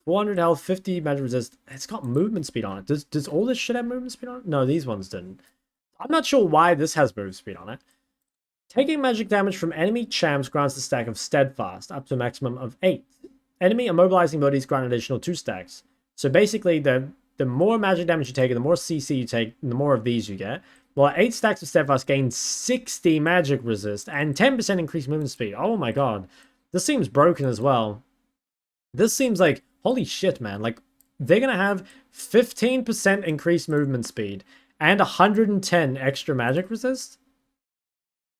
400 health, 50 magic resist. It's got movement speed on it. Does all this shit have movement speed on it? No, these ones didn't. I'm not sure why this has movement speed on it. Taking magic damage from enemy champs grants a stack of Steadfast, up to a maximum of 8. Enemy immobilizing abilities grant an additional 2 stacks. So basically, the more magic damage you take, and the more CC you take, the more of these you get. Well, 8 stacks of Steadfast gain 60 magic resist and 10% increased movement speed. Oh my god. This seems broken as well. This seems like, holy shit, man. Like, they're going to have 15% increased movement speed and 110 extra magic resist?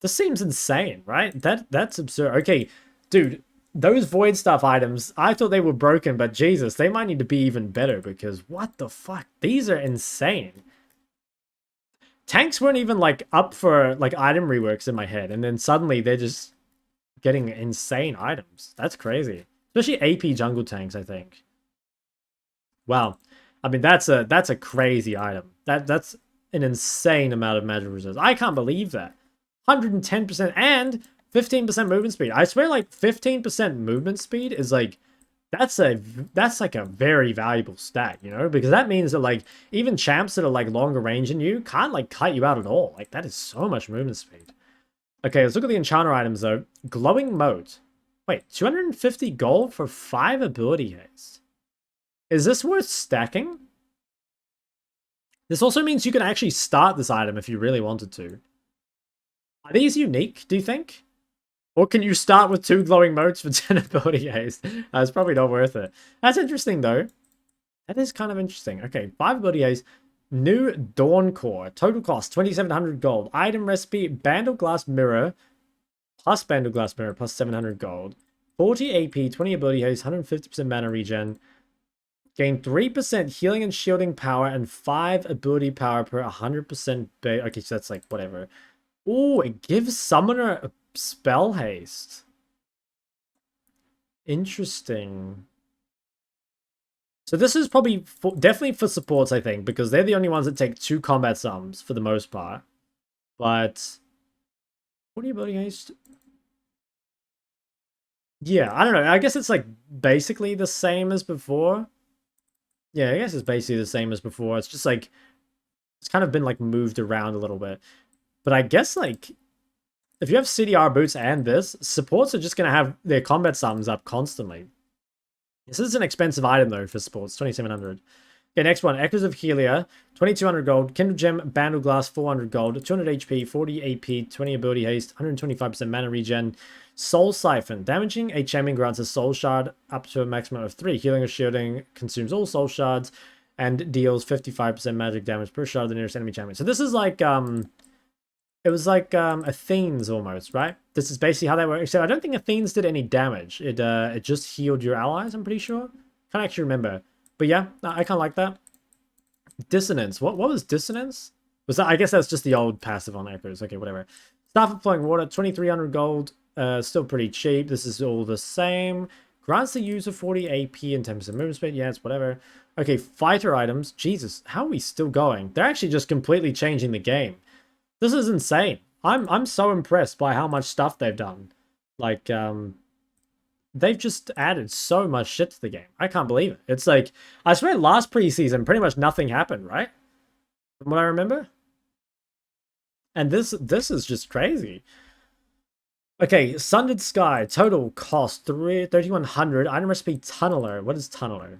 This seems insane, right? That's absurd. Okay, dude, those Void Stuff items, I thought they were broken, but Jesus, they might need to be even better because what the fuck? These are insane. Tanks weren't even, like, up for, like, item reworks in my head, and then suddenly they're just getting insane items. That's crazy. Especially AP jungle tanks, I think. Wow. I mean, that's a crazy item. That's an insane amount of magic resist. I can't believe that. 110% and 15% movement speed. I swear, like, 15% movement speed is, like, that's like a very valuable stat, you know? Because that means that, like, even champs that are, like, longer range than you can't, like, cut you out at all. Like, that is so much movement speed. Okay, let's look at the Enchanter items, though. Glowing Moat. Wait, 250 gold for 5 ability haste. Is this worth stacking? This also means you can actually start this item if you really wanted to. Are these unique, do you think? Or can you start with 2 glowing motes for 10 ability haste? It's probably not worth it. That's interesting, though. That is kind of interesting. Okay, 5 ability haste. New Dawn Core. Total cost, 2,700 gold. Item recipe, Bandle Glass Mirror. Plus Bandle Glass Mirror, plus 700 gold. 40 AP, 20 ability haste, 150% mana regen. Gain 3% healing and shielding power and 5 ability power per 100% base. Okay, so that's like whatever. Oh, it gives Summoner a spell haste. Interesting. So this is probably definitely for supports, I think, because they're the only ones that take 2 combat sums for the most part. But what are you ability haste? Yeah, I don't know. I guess it's like basically the same as before. Yeah, I guess it's basically the same as before. It's just like, it's kind of been like moved around a little bit. But I guess like, if you have CDR boots and this, supports are just going to have their combat sums up constantly. This is an expensive item though for supports, 2,700. Okay, next one, Echoes of Helia, 2,200 gold, Kindred Gem, Bandle Glass, 400 gold, 200 HP, 40 AP, 20 ability haste, 125% mana regen, Soul Siphon, damaging a champion grants a soul shard up to a maximum of 3. Healing or shielding consumes all soul shards and deals 55% magic damage per shard of the nearest enemy champion. So this is like, it was like Athene's almost, right? This is basically how that works. Except I don't think Athene's did any damage. It just healed your allies, I'm pretty sure. Can't actually remember. But yeah, I kind of like that. Dissonance. What was Dissonance? Was that? I guess that's just the old passive on Echoes. Okay, whatever. Staff of Flowing Water, 2,300 gold. Still pretty cheap. This is all the same. Grants the user 40 AP and 10% movement speed. Yeah, it's whatever. Okay, Fighter items. Jesus, how are we still going? They're actually just completely changing the game. This is insane. I'm so impressed by how much stuff they've done. Like, they've just added so much shit to the game. I can't believe it. It's like, I swear last preseason, pretty much nothing happened, right? From what I remember. And this is just crazy. Okay, Sundered Sky, total cost 3,100. Item recipe Tunneler. What is Tunneler?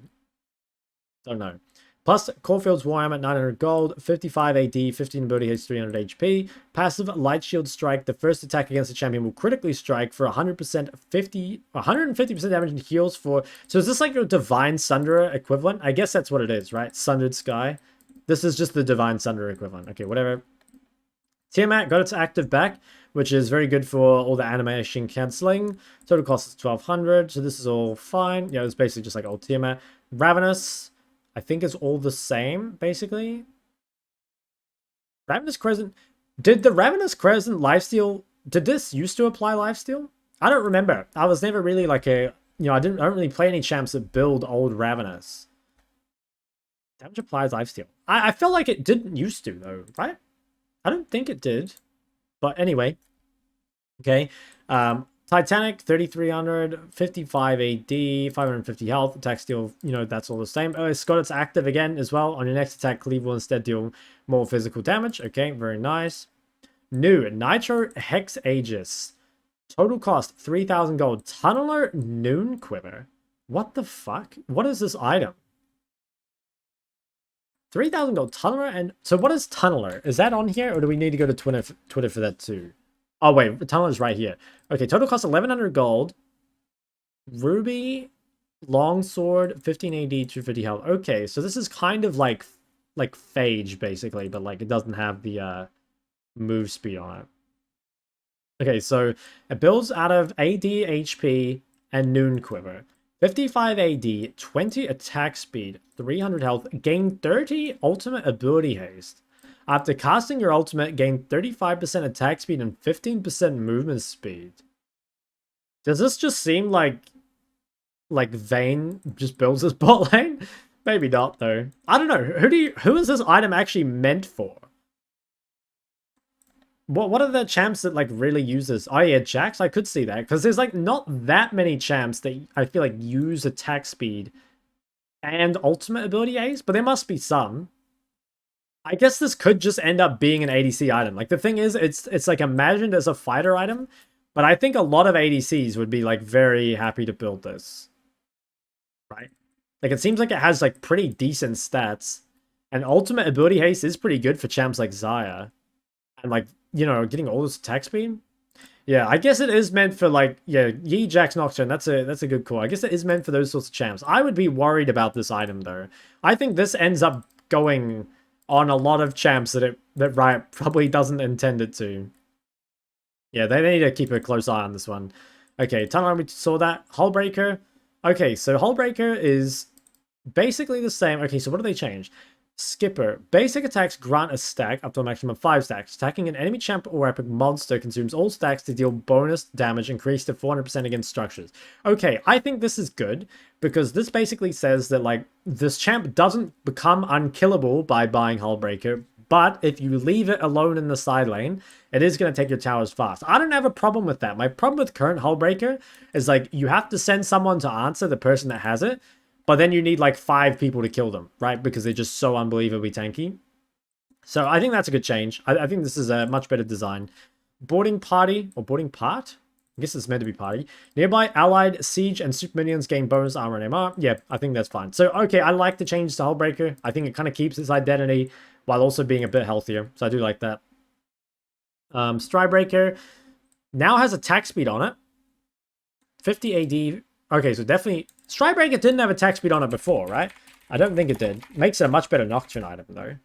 Don't know. Plus, Caulfield's Warhammer at 900 gold, 55 AD, 15 ability haste, 300 HP. Passive Light Shield Strike. The first attack against the champion will critically strike for 150% damage and heals for... So is this like a Divine Sunderer equivalent? I guess that's what it is, right? Sundered Sky. This is just the Divine Sunderer equivalent. Okay, whatever. Tiamat got its active back, which is very good for all the animation cancelling. Total cost is 1,200, so this is all fine. Yeah, it's basically just like old Tiamat. Ravenous... I think it's all the same, basically. Ravenous Crescent. Did the Ravenous Crescent lifesteal... Did this used to apply lifesteal? I don't remember. I was never really like a... You know, I don't really play any champs that build old Ravenous. Damage applies lifesteal. I feel like it didn't used to, though, right? I don't think it did. But anyway. Okay. Titanic, 3300, 55 AD, 550 health, attack steal, you know, that's all the same. Oh, it's got its active again as well. On your next attack, cleave will instead deal more physical damage. Okay, very nice. New, Nitro Hex Aegis. Total cost, 3,000 gold. Tunneler Noon Quiver. What the fuck? What is this item? 3,000 gold. Tunneler and... So what is Tunneler? Is that on here, or do we need to go to Twitter for that too? Oh, wait. The Tunneler's right here. Okay, total cost 1,100 gold. Ruby, Longsword, 15 AD, 250 health. Okay, so this is kind of like Phage, basically, but like it doesn't have the move speed on it. Okay, so it builds out of AD, HP, and Noon Quiver. 55 AD, 20 attack speed, 300 health, gain 30 ultimate ability haste. After casting your ultimate, gain 35% attack speed and 15% movement speed. Does this just seem like Vayne just builds this bot lane? Maybe not though. I don't know. Who is this item actually meant for? What are the champs that like really use this? Oh yeah, Jax. I could see that because there's like not that many champs that I feel like use attack speed and ultimate ability haste, but there must be some. I guess this could just end up being an ADC item. Like the thing is, it's like imagined as a fighter item, but I think a lot of ADCs would be like very happy to build this. Right? Like it seems like it has like pretty decent stats. And ultimate ability haste is pretty good for champs like Xayah. And like, you know, getting all this attack speed. Yeah, I guess it is meant for like, yeah, Yi, Jax, Nocturne. That's a good call. I guess it is meant for those sorts of champs. I would be worried about this item though. I think this ends up going on a lot of champs that Riot probably doesn't intend it to. Yeah, they need to keep a close eye on this one. Okay, Tunnel, we saw that. Hullbreaker. Okay, so Hullbreaker is basically the same. Okay, so what do they change? Skipper. Basic attacks grant a stack up to a maximum of 5 stacks. Attacking an enemy champ or epic monster consumes all stacks to deal bonus damage increased to 400% against structures. Okay, I think this is good because this basically says that like this champ doesn't become unkillable by buying Hullbreaker, but if you leave it alone in the side lane, it is going to take your towers fast. I don't have a problem with that. My problem with current Hullbreaker is like you have to send someone to answer the person that has it, but then you need like 5 people to kill them, right? Because they're just so unbelievably tanky. So I think that's a good change. I think this is a much better design. Boarding party, or boarding part? I guess it's meant to be party. Nearby allied siege and super minions gain bonus armor and MR. Yeah, I think that's fine. So, okay, I like the change to Hullbreaker. I think it kind of keeps its identity while also being a bit healthier. So I do like that. Stridebreaker now has attack speed on it. 50 AD. Okay, so definitely... Stridebreaker didn't have attack speed on it before, right? I don't think it did. Makes it a much better Nocturne item, though.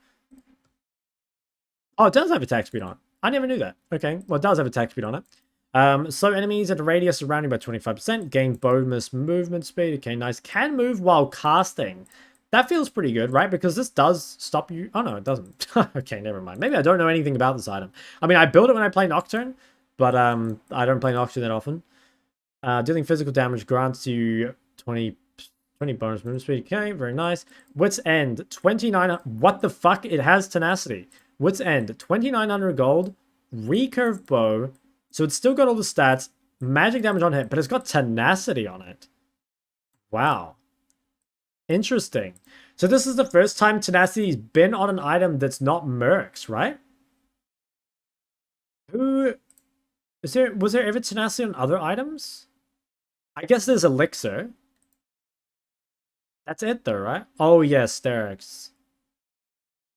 Oh, it does have attack speed on it. I never knew that. Okay, well, it does have attack speed on it. So enemies at a radius surrounding by 25% gain bonus movement speed. Okay, nice. Can move while casting. That feels pretty good, right? Because this does stop you... Oh, no, it doesn't. Okay, never mind. Maybe I don't know anything about this item. I mean, I build it when I play Nocturne, but I don't play Nocturne that often. Dealing physical damage grants you 20 bonus movement speed. Okay, very nice. Wit's End, 29... What the fuck? It has tenacity. Wit's End, 2,900 gold, recurve bow. So it's still got all the stats, magic damage on hit, but it's got tenacity on it. Wow. Interesting. So this is the first time tenacity's been on an item that's not Mercs, right? Was there ever tenacity on other items? I guess there's Elixir. That's it though, right? Oh yes, Sterix.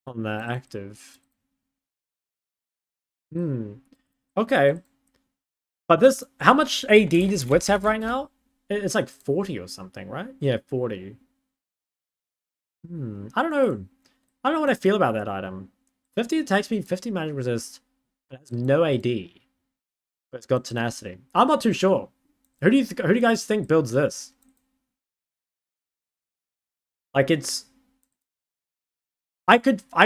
On the active. Okay. But this, how much AD does Wits have right now? It's like 40 or something, right? Yeah, 40. I don't know. I don't know what I feel about that item. 50 attack speed, 50 magic resist. But it has no AD. But it's got tenacity. I'm not too sure. Who do you guys think builds this? Like I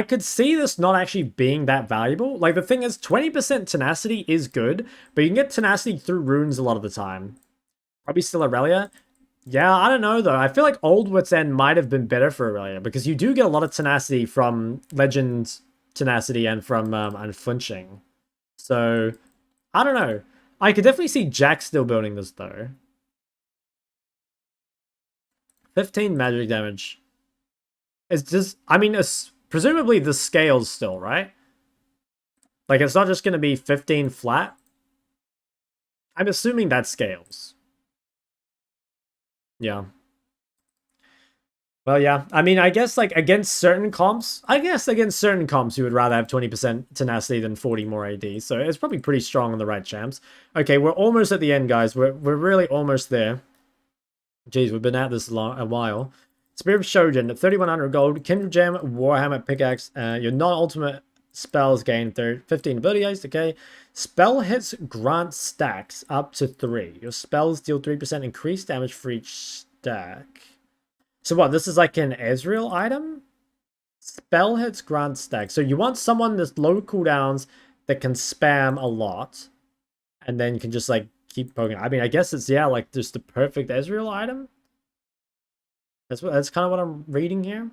could see this not actually being that valuable. Like, the thing is, 20% tenacity is good, but you can get tenacity through runes a lot of the time. Probably still Aurelia. Yeah, I don't know, though. I feel like Old Wit's End might have been better for Aurelia, because you do get a lot of tenacity from Legend tenacity and from unflinching. So, I don't know. I could definitely see Jack still building this, though. 15 magic damage. It's just, I mean, it's presumably the scales still, right? Like, it's not just going to be 15 flat. I'm assuming that scales. Yeah. Well, yeah. I mean, I guess, like, against certain comps, you would rather have 20% tenacity than 40 more AD. So it's probably pretty strong on the right champs. Okay, we're almost at the end, guys. We're really almost there. Jeez, we've been at this a while. Spirit of Shojin, 3,100 gold. Kindred Gem, Warhammer Pickaxe. Your non-ultimate spells gain 15 ability dice. Okay. Spell hits grant stacks up to 3. Your spells deal 3% increased damage for each stack. So what, this is like an Ezreal item? Spell hits grant stack. So you want someone that's low cooldowns that can spam a lot. And then can just like keep poking. I mean, I guess it's, yeah, like just the perfect Ezreal item. That's kind of what I'm reading here.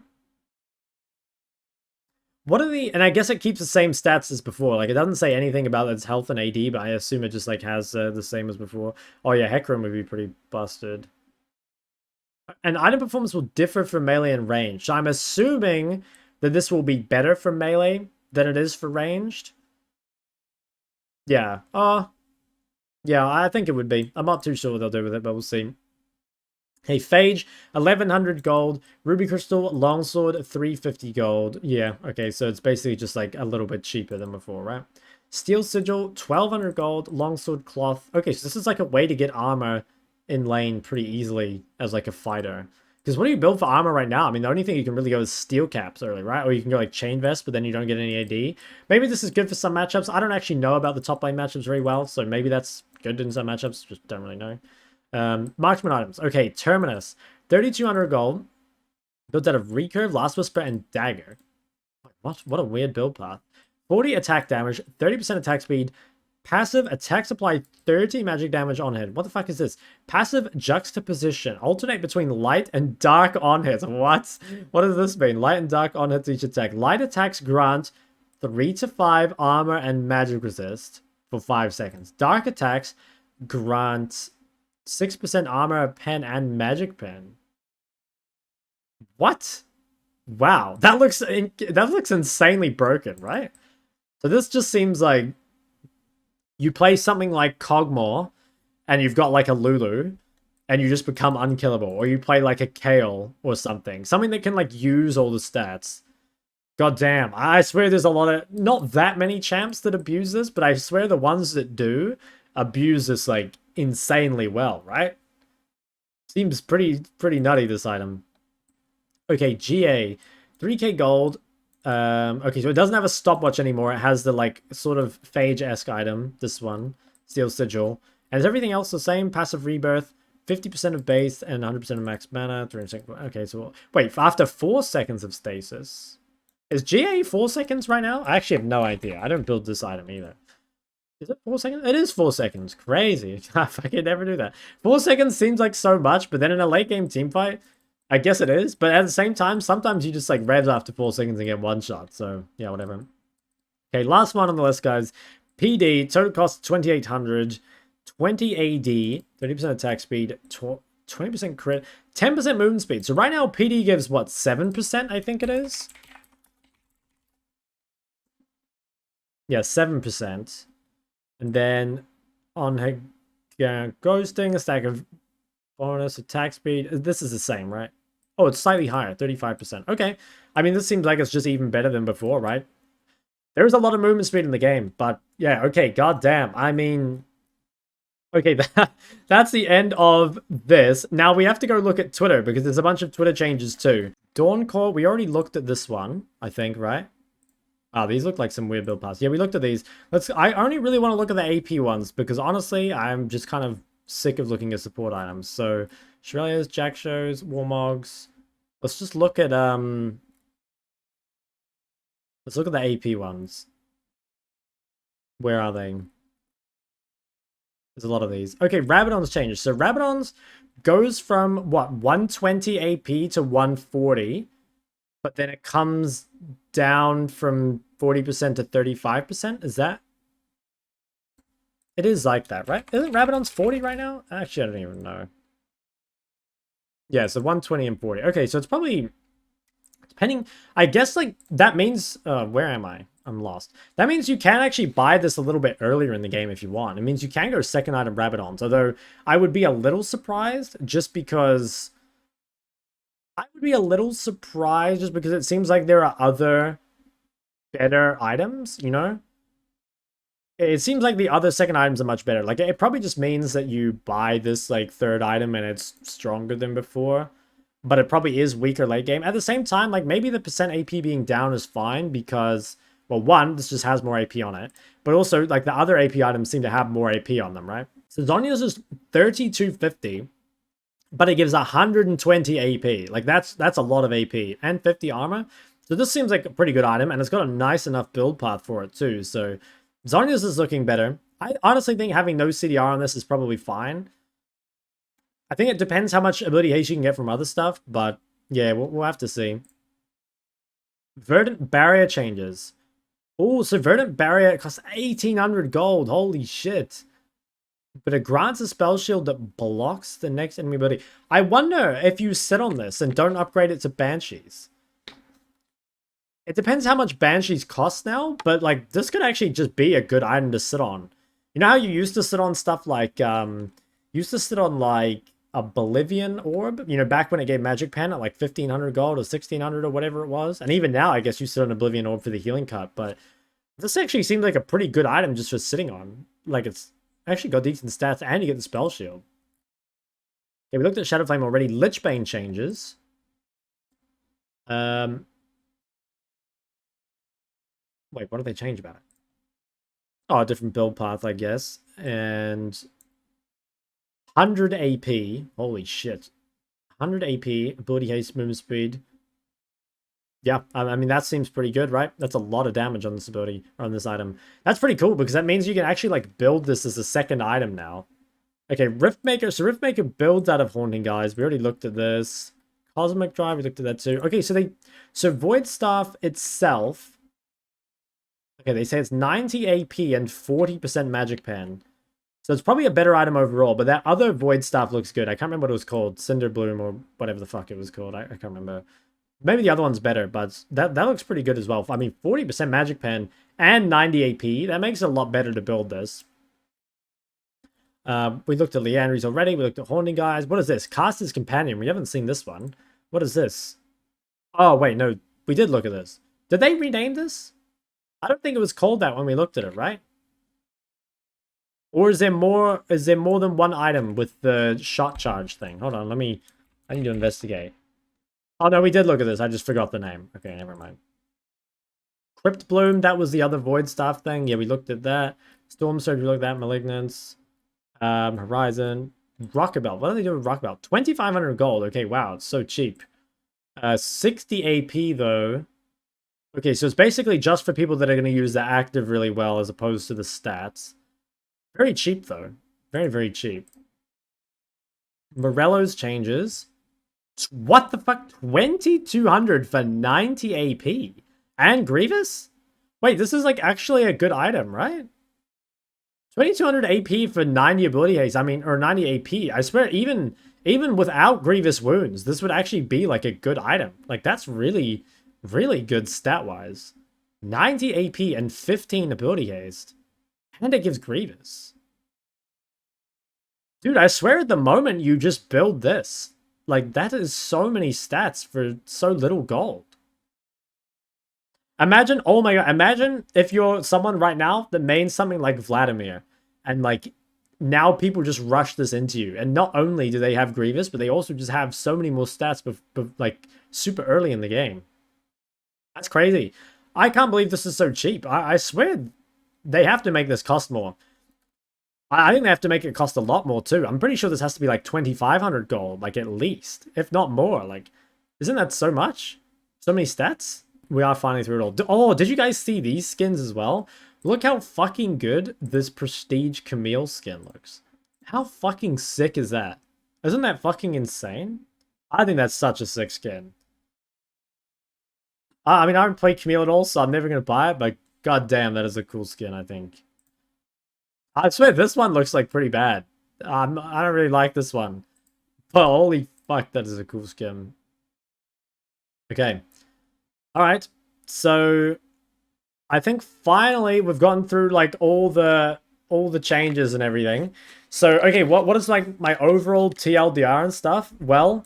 What are the... And I guess it keeps the same stats as before. Like, it doesn't say anything about its health and AD, but I assume it just like has the same as before. Oh yeah, Hecarim would be pretty busted. And item performance will differ from melee and range. So I'm assuming that this will be better for melee than it is for ranged. Yeah. Yeah, I think it would be. I'm not too sure what they'll do with it, but we'll see. Hey, Phage, 1,100 gold. Ruby Crystal, Longsword, 350 gold. Yeah, okay, so it's basically just like a little bit cheaper than before, right? Steel Sigil, 1,200 gold. Longsword Cloth. Okay, so this is like a way to get armor in lane pretty easily as like a fighter. Because what do you build for armor right now? I mean, the only thing you can really go is Steel Caps early, right? Or you can go like Chain Vest, but then you don't get any AD. Maybe this is good for some matchups. I don't actually know about the top lane matchups very well, so maybe that's good in some matchups. Just don't really know. Marksman Items. Okay, Terminus. 3,200 gold. Built out of Recurve, Last Whisper, and Dagger. What a weird build path. 40 attack damage, 30% attack speed. Passive attack supply 30 magic damage on hit. What the fuck is this? Passive juxtaposition. Alternate between light and dark on hits. What? What does this mean? Light and dark on hits each attack. Light attacks grant 3 to 5 armor and magic resist for 5 seconds. Dark attacks grant 6% armor, pen, and magic pen. What? Wow, that looks insanely broken, right? So this just seems like you play something like Cogmore, and you've got like a Lulu, and you just become unkillable. Or you play like a Kale or something. Something that can like use all the stats. God damn, I swear there's a lot of... Not that many champs that abuse this, but I swear the ones that do abuse this like insanely well, right? Seems pretty nutty, this item. Okay, GA. 3k gold. Okay, so it doesn't have a stopwatch anymore. It has the, like, sort of Phage-esque item. This one. Steel Sigil. And is everything else the same? Passive Rebirth. 50% of base and 100% of max mana. 300 okay, so... Wait, after 4 seconds of stasis. Is GA 4 seconds right now? I actually have no idea. I don't build this item either. Is it 4 seconds? It is 4 seconds. Crazy. I fucking never do that. 4 seconds seems like so much, but then in a late game team fight... I guess it is, but at the same time, sometimes you just like rev after 4 seconds and get one shot. So yeah, whatever. Okay, last one on the list, guys. PD, total cost 2,800, 20 AD, 30% attack speed, 20% crit, 10% movement speed. So right now, PD gives what, 7%? I think it is. Yeah, 7%. And then on her ghosting, a stack of bonus attack speed. This is the same, right? Oh, it's slightly higher, 35%. Okay. I mean, this seems like it's just even better than before, right? There's a lot of movement speed in the game, but yeah, okay, goddamn. I mean, okay, that's the end of this. Now we have to go look at Twitter because there's a bunch of Twitter changes too. Dawncore, we already looked at this one, I think, right? Ah, these look like some weird build paths. Yeah, we looked at these. I only really want to look at the AP ones because honestly, I'm just kind of sick of looking at support items. So Shurelya's, Jack Shows, Warmogs. Let's just look at Let's look at the AP ones. Where are they? There's a lot of these. Okay, Rabadon's changes. So Rabadon's goes from, what, 120 AP to 140. But then it comes down from 40% to 35%. Is that? It is like that, right? Isn't Rabadon's 40 right now? Actually, I don't even know. Yeah, so 120 and 40. Okay, so it's probably... Depending... I guess, like, that means... where am I? I'm lost. That means you can actually buy this a little bit earlier in the game if you want. It means you can go second item Rabadons. Although, I would be a little surprised just because... I would be a little surprised just because it seems like there are other better items, you know? It seems like the other second items are much better. Like, it probably just means that you buy this, like, third item and it's stronger than before. But it probably is weaker late game. At the same time, like, maybe the percent AP being down is fine because, well, one, this just has more AP on it. But also, like, the other AP items seem to have more AP on them, right? So Zhonya's is 3250, but it gives 120 AP. Like, that's a lot of AP. And 50 armor. So this seems like a pretty good item, and it's got a nice enough build path for it, too. So Zhonya's is looking better. I honestly think having no CDR on this is probably fine. I think it depends how much ability haste you can get from other stuff, but yeah, we'll have to see. Verdant Barrier changes. Oh, so Verdant Barrier costs 1800 gold. Holy shit. But it grants a spell shield that blocks the next enemy ability. I wonder if you sit on this and don't upgrade it to Banshees. It depends how much Banshees cost now, but like this could actually just be a good item to sit on. You know how you used to sit on stuff like Oblivion Orb, you know, back when it gave Magic Pen at like 1500 gold or 1600 or whatever it was. And even now, I guess you sit on Oblivion Orb for the healing cut, but this actually seems like a pretty good item just for sitting on. Like, it's actually got decent stats and you get the spell shield. Okay, we looked at Shadow Flame already. Lichbane changes. Wait, what did they change about it? Oh, a different build path, I guess. And 100 AP. Holy shit. 100 AP, ability haste, movement speed. Yeah, I mean, that seems pretty good, right? That's a lot of damage on this ability, on this item. That's pretty cool, because that means you can actually, like, build this as a second item now. Okay, Riftmaker. So Riftmaker builds out of Haunting Guise. We already looked at this. Cosmic Drive, we looked at that too. Okay, so Void Staff itself... Okay, they say it's 90 AP and 40% Magic Pen. So it's probably a better item overall, but that other Void Staff looks good. I can't remember what it was called. Cinder Bloom or whatever the fuck it was called. I can't remember. Maybe the other one's better, but that looks pretty good as well. I mean, 40% Magic Pen and 90 AP. That makes it a lot better to build this. We looked at Leandry's already. We looked at Haunting Guys. What is this? Caster's Companion. We haven't seen this one. What is this? Oh, wait, no. We did look at this. Did they rename this? I don't think it was called that when we looked at it, right? Or is there more than one item with the shot charge thing? Hold on, I need to investigate. Oh no, we did look at this. I just forgot the name. Okay, never mind. Crypt Bloom, that was the other Void Staff thing. Yeah, we looked at that. Storm Surge, we looked at that. Malignance. Horizon. Rocket Belt. What do they do with Rocket Belt? 2,500 gold. Okay, wow, it's so cheap. 60 AP though. Okay, so it's basically just for people that are going to use the active really well as opposed to the stats. Very cheap, though. Very, very cheap. Morello's changes. What the fuck? 2,200 for 90 AP? And Grievous? Wait, this is like actually a good item, right? 2,200 AP for 90 ability haste. I mean, or 90 AP. I swear, even without Grievous Wounds, this would actually be like a good item. Like, that's really... really good stat-wise. 90 AP and 15 ability haste. And it gives Grievous. Dude, I swear at the moment you just build this. Like, that is so many stats for so little gold. Imagine, oh my god, imagine if you're someone right now that mains something like Vladimir. And, like, now people just rush this into you. And not only do they have Grievous, but they also just have so many more stats, like, super early in the game. That's crazy. I can't believe this is so cheap. I swear they have to make this cost more. I think they have to make it cost a lot more too. I'm pretty sure this has to be like 2,500 gold, like at least. If not more. Like, isn't that so much? So many stats? we are finally through it all. Oh, did you guys see these skins as well? Look how fucking good this Prestige Camille skin looks. How fucking sick is that? Isn't that fucking insane? I think that's such a sick skin. I mean, I haven't played Camille at all, so I'm never going to buy it, but god damn, that is a cool skin, I think. I swear, this one looks like pretty bad. I don't really like this one. But holy fuck, that is a cool skin. Okay. Alright, so I think finally we've gotten through like all the changes and everything. So okay, what is like my overall TLDR and stuff? Well,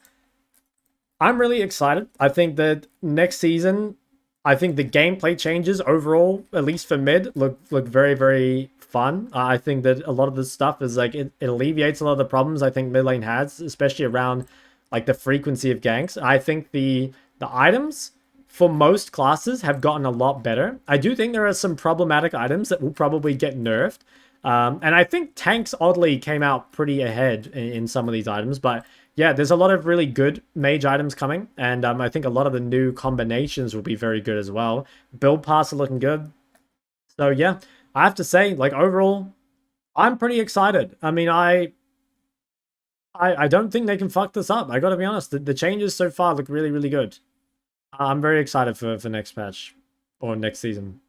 I'm really excited. I think that next season, I think the gameplay changes overall, at least for mid, look very, very fun. I think that a lot of this stuff is like it alleviates a lot of the problems I think mid lane has, especially around like the frequency of ganks. I think the items for most classes have gotten a lot better. I do think there are some problematic items that will probably get nerfed. And I think tanks oddly came out pretty ahead in some of these items, but yeah, there's a lot of really good mage items coming, and I think a lot of the new combinations will be very good as well. Build paths are looking good. So yeah, I have to say, like overall, I'm pretty excited. I mean, I don't think they can fuck this up. I gotta be honest, the changes so far look really, really good. I'm very excited for next patch or next season.